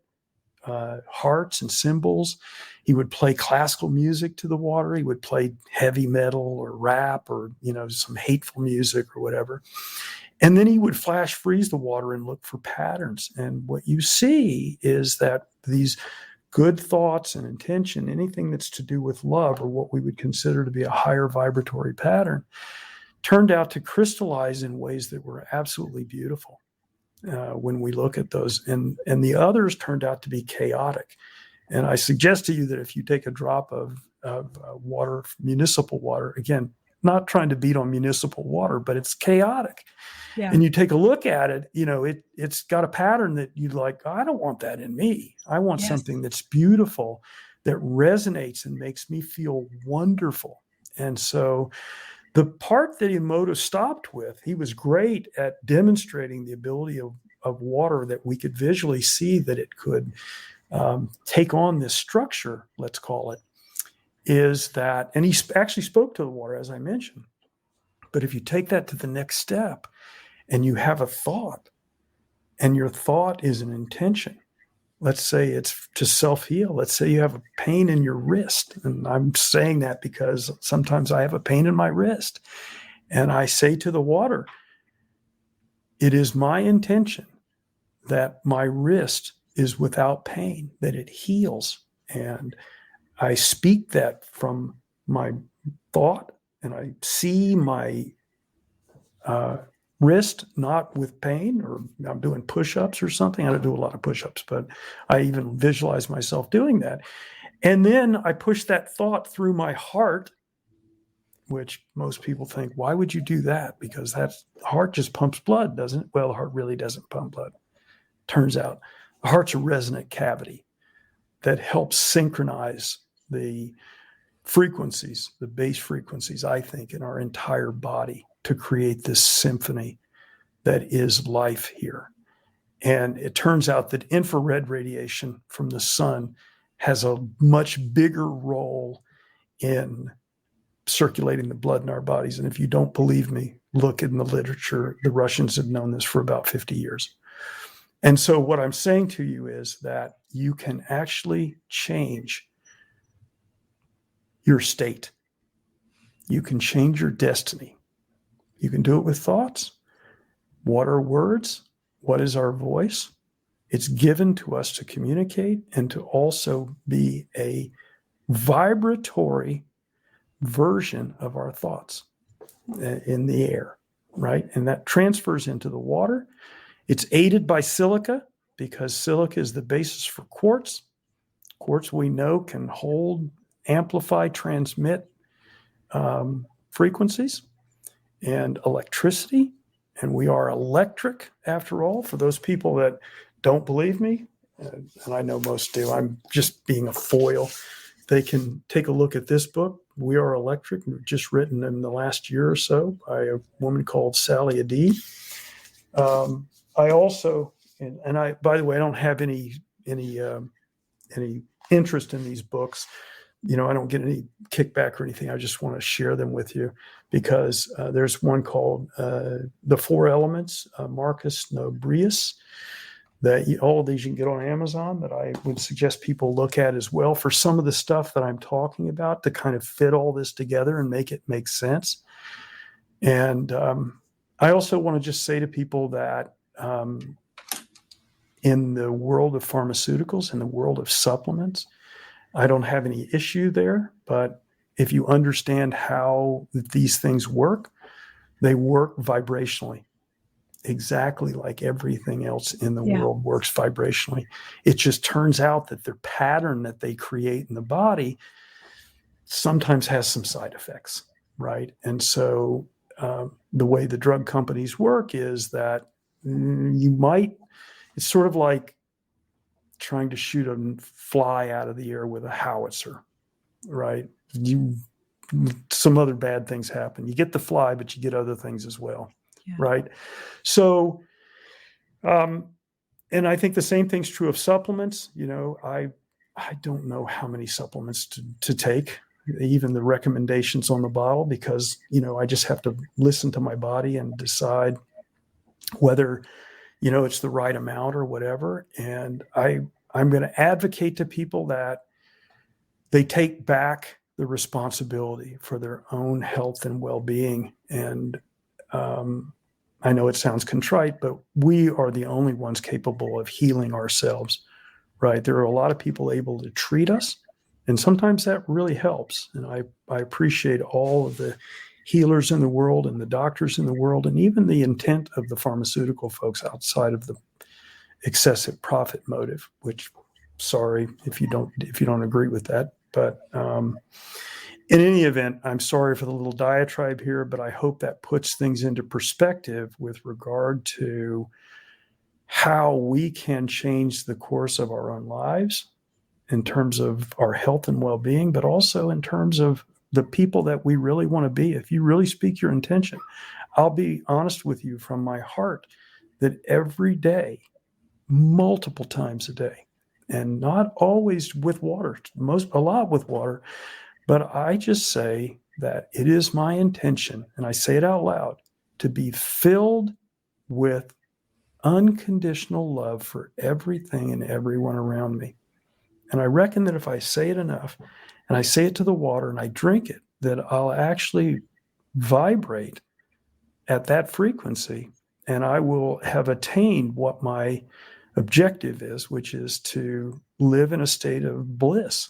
[SPEAKER 2] hearts and symbols. He would play classical music to the water. He would play heavy metal or rap or, some hateful music or whatever. And then he would flash freeze the water and look for patterns. And what you see is that these good thoughts and intention, anything that's to do with love or what we would consider to be a higher vibratory pattern, turned out to crystallize in ways that were absolutely beautiful. When we look at those, and the others turned out to be chaotic. And I suggest to you that if you take a drop of water, municipal water, again, not trying to beat on municipal water, but it's chaotic.
[SPEAKER 1] Yeah.
[SPEAKER 2] And you take a look at it, it's got a pattern that you'd like, I don't want that in me. I want something that's beautiful, that resonates and makes me feel wonderful. And so the part that Emoto stopped with, he was great at demonstrating the ability of water, that we could visually see that it could take on this structure, let's call it, is that, and he actually spoke to the water, as I mentioned. But if you take that to the next step and you have a thought, and your thought is an intention, let's say it's to self-heal. Let's say you have a pain in your wrist. And I'm saying that because sometimes I have a pain in my wrist. And I say to the water, it is my intention that my wrist is without pain, that it heals. And I speak that from my thought, and I see my wrist not with pain, or I'm doing push-ups or something. I don't do a lot of push-ups, but I even visualize myself doing that. And then I push that thought through my heart, which most people think, why would you do that? Because the heart just pumps blood, doesn't it? Well, the heart really doesn't pump blood. Turns out the heart's a resonant cavity that helps synchronize the frequencies, the bass frequencies, I think, in our entire body, to create this symphony that is life here. And it turns out that infrared radiation from the sun has a much bigger role in circulating the blood in our bodies. And if you don't believe me, look in the literature. The Russians have known this for about 50 years. And so what I'm saying to you is that you can actually change your state. You can change your destiny. You can do it with thoughts. What are words? What is our voice? It's given to us to communicate and to also be a vibratory version of our thoughts in the air, right? And that transfers into the water. It's aided by silica, because silica is the basis for quartz. Quartz, we know, can hold, amplify, transmit frequencies and electricity. And we are electric, after all. For those people that don't believe me, and I know most do, I'm just being a foil they can take a look at this book, We Are Electric, just written in the last year or so by a woman called Sally Adee. I also, and I, by the way, I don't have any interest in these books. I don't get any kickback or anything. I just want to share them with you because there's one called The Four Elements, Marcus Nobrius, that all of these you can get on Amazon, that I would suggest people look at as well for some of the stuff that I'm talking about to kind of fit all this together and make it make sense. And I also want to just say to people that in the world of pharmaceuticals, in the world of supplements, I don't have any issue there, but if you understand how these things work, they work vibrationally, exactly like everything else in the world works vibrationally. It just turns out that the pattern that they create in the body sometimes has some side effects, right? And so the way the drug companies work is that it's sort of like trying to shoot a fly out of the air with a howitzer, right? Some other bad things happen. You get the fly, but you get other things as well, right? So, and I think the same thing's true of supplements. I don't know how many supplements to take, even the recommendations on the bottle, because, I just have to listen to my body and decide whether it's the right amount or whatever. And I'm going to advocate to people that they take back the responsibility for their own health and well-being. And I know it sounds contrite, but we are the only ones capable of healing ourselves, right? There are a lot of people able to treat us, and sometimes that really helps. And I appreciate all of the healers in the world and the doctors in the world, and even the intent of the pharmaceutical folks outside of the excessive profit motive, which, sorry if you don't agree with that. But in any event, I'm sorry for the little diatribe here, but I hope that puts things into perspective with regard to how we can change the course of our own lives in terms of our health and well-being, but also in terms of the people that we really want to be. If you really speak your intention, I'll be honest with you from my heart that every day, multiple times a day, and not always with water, a lot with water, but I just say that it is my intention, and I say it out loud, to be filled with unconditional love for everything and everyone around me. And I reckon that if I say it enough, and I say it to the water and I drink it, that I'll actually vibrate at that frequency, and I will have attained what my objective is, which is to live in a state of bliss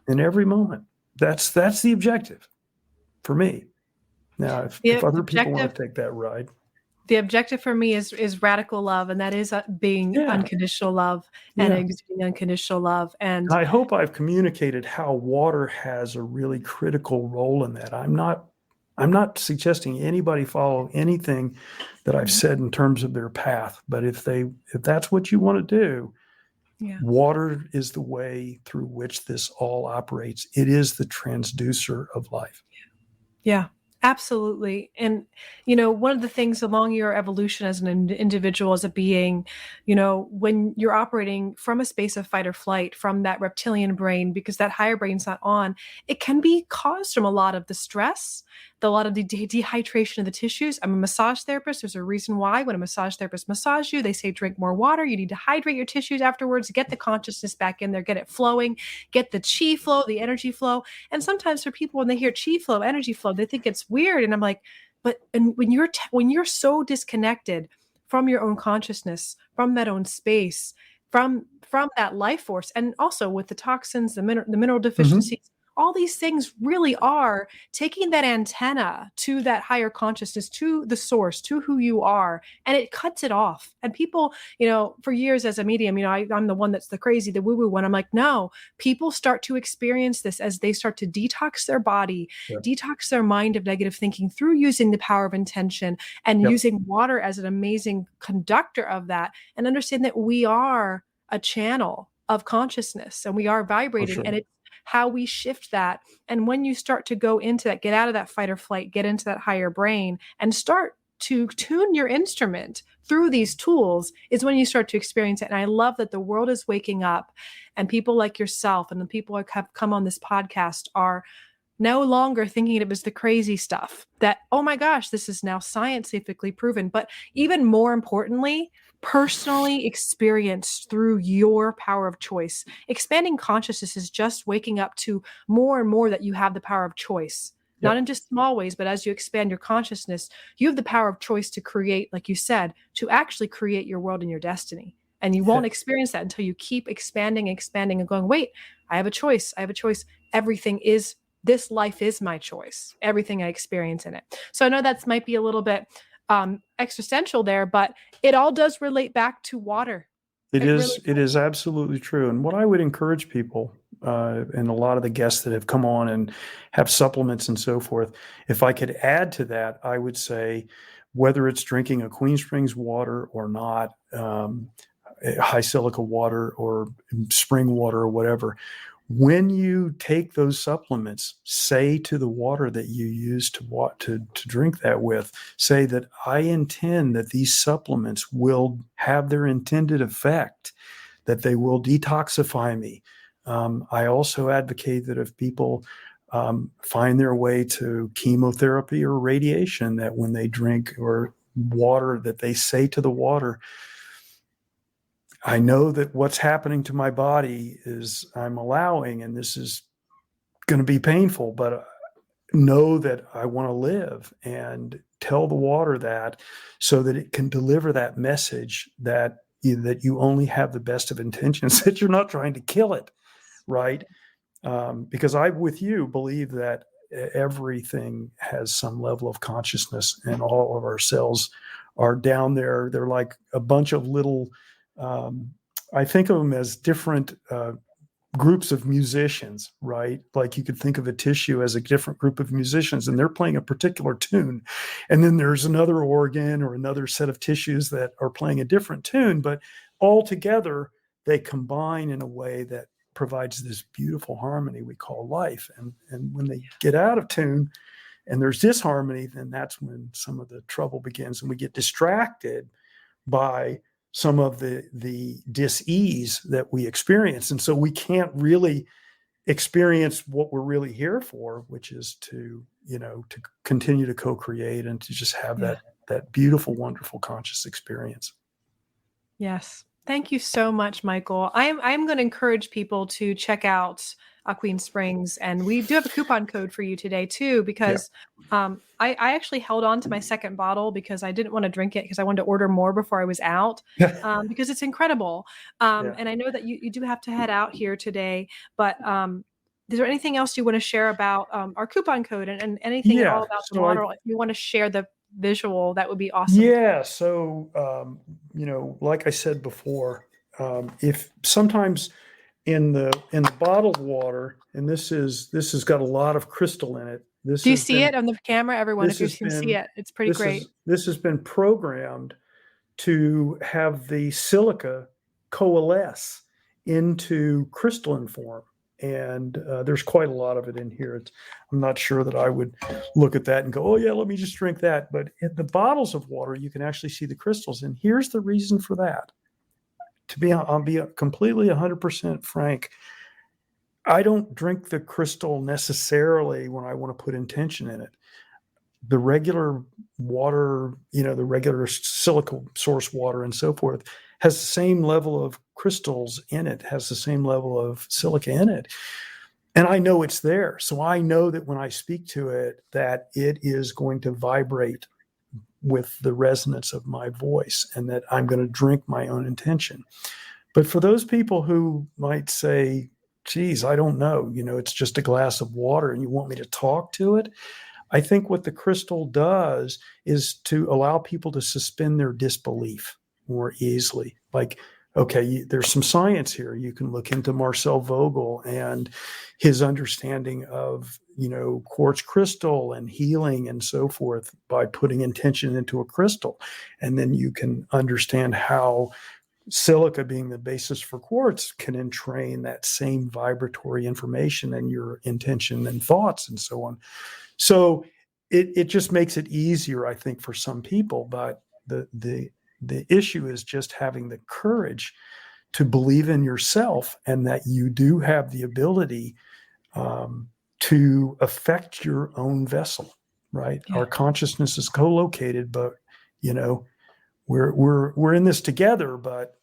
[SPEAKER 2] in every moment. That's the objective for me. Now, if other people want to take that ride.
[SPEAKER 1] The objective for me is radical love, and that is being unconditional love and exuding unconditional love. And
[SPEAKER 2] I hope I've communicated how water has a really critical role in that. I'm not suggesting anybody follow anything that I've said in terms of their path, but if that's what you want to do, water is the way through which this all operates. It is the transducer of life.
[SPEAKER 1] Yeah. Absolutely. And, one of the things along your evolution as an individual, as a being, when you're operating from a space of fight or flight, from that reptilian brain, because that higher brain's not on, it can be caused from a lot of the stress, a lot of the dehydration of the tissues. I'm a massage therapist. There's a reason why when a massage therapist massages you, they say, drink more water. You need to hydrate your tissues afterwards, get the consciousness back in there, get it flowing, get the chi flow, the energy flow. And sometimes for people, when they hear chi flow, energy flow, they think it's weird. And I'm like, and when you're so disconnected from your own consciousness, from that own space, from that life force, and also with the toxins, the mineral deficiencies, all these things really are taking that antenna to that higher consciousness, to the source, to who you are, and it cuts it off. And people, for years as a medium, I'm the one that's the crazy, the woo-woo one. I'm like, no, people start to experience this as they start to detox their body, detox their mind of negative thinking through using the power of intention and using water as an amazing conductor of that, and understand that we are a channel of consciousness and we are vibrating, and how we shift that. And when you start to go into that, get out of that fight or flight, get into that higher brain and start to tune your instrument through these tools, is when you start to experience it. And I love that the world is waking up, and people like yourself and the people who have come on this podcast are no longer thinking it was the crazy stuff that, oh my gosh, this is now scientifically proven. But even more importantly, personally experienced through your power of choice. Expanding consciousness is just waking up to more and more that you have the power of choice. Not in just small ways, but as you expand your consciousness, you have the power of choice to create, like you said, to actually create your world and your destiny. And you won't experience that until you keep expanding and going, wait, I have a choice. I have a choice. This life is my choice. Everything I experience in it. So I know that might be a little bit existential there, but it all does relate back to water.
[SPEAKER 2] It is absolutely true. And what I would encourage people, and a lot of the guests that have come on and have supplements and so forth, if I could add to that, I would say, whether it's drinking a Queen Springs water or not, high silica water or spring water or whatever, when you take those supplements, say to the water that you use to drink that with, say that I intend that these supplements will have their intended effect, that they will detoxify me. I also advocate that if people find their way to chemotherapy or radiation, that when they drink or water, that they say to the water, I know that what's happening to my body is I'm allowing, and this is going to be painful, but know that I want to live, and tell the water that, so that it can deliver that message that you only have the best of intentions, that you're not trying to kill it, right? Because I, with you, believe that everything has some level of consciousness, and all of our cells are down there. They're like a bunch of little, I think of them as different groups of musicians, right? Like you could think of a tissue as a different group of musicians, and they're playing a particular tune. And then there's another organ or another set of tissues that are playing a different tune, but all together they combine in a way that provides this beautiful harmony we call life. And when they get out of tune and there's disharmony, then that's when some of the trouble begins, and we get distracted by some of the dis-ease that we experience. And so we can't really experience what we're really here for, which is to continue to co-create and to just have that beautiful, wonderful conscious experience.
[SPEAKER 1] Yes. Thank you so much, Michael. I'm going to encourage people to check out Queen Springs, and we do have a coupon code for you today too, because I actually held on to my second bottle because I didn't want to drink it, because I wanted to order more before I was out, because it's incredible. And I know that you do have to head out here today, but is there anything else you want to share about our coupon code and anything at all about the model? If you want to share the visual, that would be awesome.
[SPEAKER 2] Yeah. So, like I said before, if sometimes in the bottled water, and this has got a lot of crystal in it.
[SPEAKER 1] Do you see it on the camera, everyone? If you can see it, it's pretty great.
[SPEAKER 2] This has been programmed to have the silica coalesce into crystalline form. And there's quite a lot of it in here. I'm not sure that I would look at that and go, oh yeah, let me just drink that. But in the bottles of water, you can actually see the crystals. And here's the reason for that. I'll be completely 100% frank. I don't drink the crystal necessarily when I want to put intention in it. The regular water, the regular silica source water and so forth, has the same level of crystals in it, has the same level of silica in it. And I know it's there. So I know that when I speak to it, that it is going to vibrate with the resonance of my voice, and that I'm going to drink my own intention. But for those people who might say, geez, I don't know, it's just a glass of water and you want me to talk to it. I think what the crystal does is to allow people to suspend their disbelief more easily. Like, okay, there's some science here. You can look into Marcel Vogel and his understanding of, quartz crystal and healing and so forth by putting intention into a crystal. And then you can understand how silica being the basis for quartz can entrain that same vibratory information and your intention and thoughts and so on. So it just makes it easier, I think, for some people. But the issue is just having the courage to believe in yourself and that you do have the ability to affect your own vessel, right?
[SPEAKER 1] Yeah.
[SPEAKER 2] Our consciousness is co-located, but we're in this together, but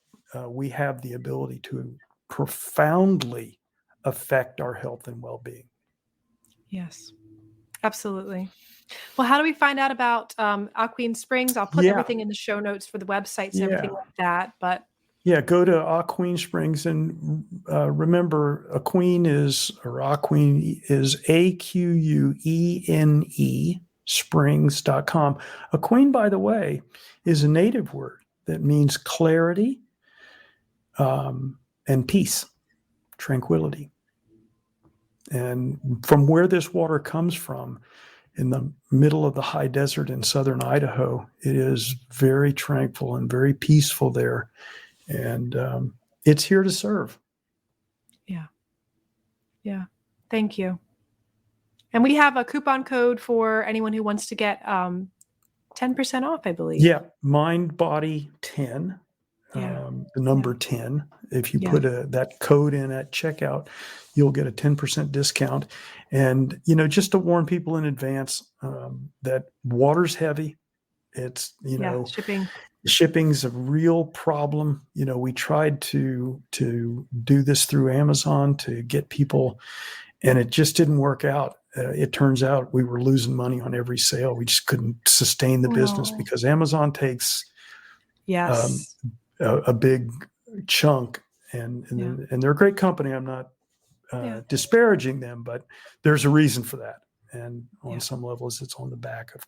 [SPEAKER 2] we have the ability to profoundly affect our health and well-being.
[SPEAKER 1] Yes, absolutely. Well, how do we find out about Aqueen Springs? I'll put everything in the show notes for the websites and everything like that. But
[SPEAKER 2] go to Aqueen Springs, and remember, Aqueen is AQUENE springs.com. Aqueen, by the way, is a native word that means clarity and peace, tranquility. And from where this water comes from, in the middle of the high desert in southern Idaho, it is very tranquil and very peaceful there. And it's here to serve.
[SPEAKER 1] Yeah. Thank you. And we have a coupon code for anyone who wants to get 10% off, I believe.
[SPEAKER 2] Yeah, Mind Body 10, the number 10. If you put that code in at checkout, you'll get a 10% discount. And, just to warn people in advance that water's heavy. It's, shipping's a real problem. We tried to do this through Amazon to get people, and it just didn't work out. It turns out we were losing money on every sale. We just couldn't sustain the business because Amazon takes a big chunk, and they're a great company. I'm not disparaging them, but there's a reason for that. And on some levels, it's on the back of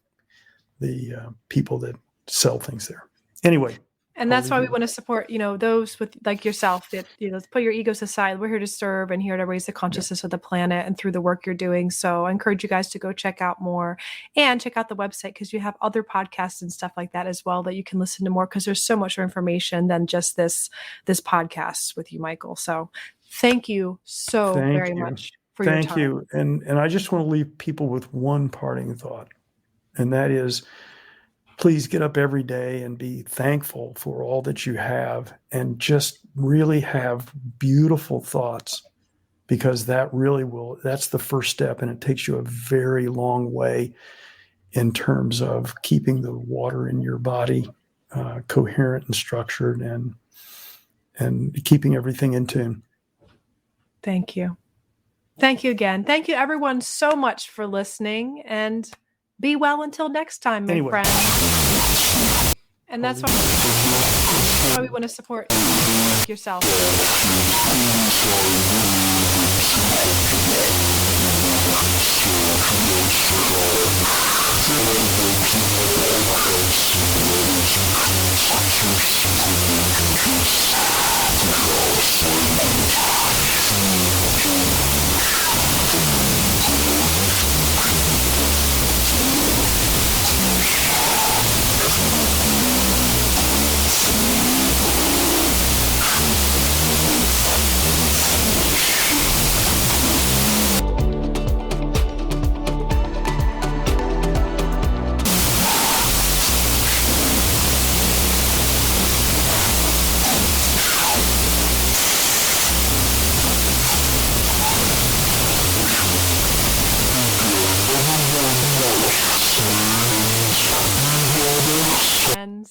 [SPEAKER 2] the people that sell things there. Anyway.
[SPEAKER 1] And that's why we want to support, those with like yourself that, put your egos aside. We're here to serve and here to raise the consciousness of the planet and through the work you're doing. So I encourage you guys to go check out more and check out the website, because you have other podcasts and stuff like that as well that you can listen to more, because there's so much more information than just this podcast with you, Michael. So thank you so very much for your time.
[SPEAKER 2] Thank you. And I just want to leave people with one parting thought, and that is, please get up every day and be thankful for all that you have, and just really have beautiful thoughts, because that's the first step. And it takes you a very long way in terms of keeping the water in your body coherent and structured, and keeping everything in tune.
[SPEAKER 1] Thank you. Thank you again. Thank you everyone so much for listening, and be well until next time, my friend. And that's why we want to support yourself.
[SPEAKER 2] Friends.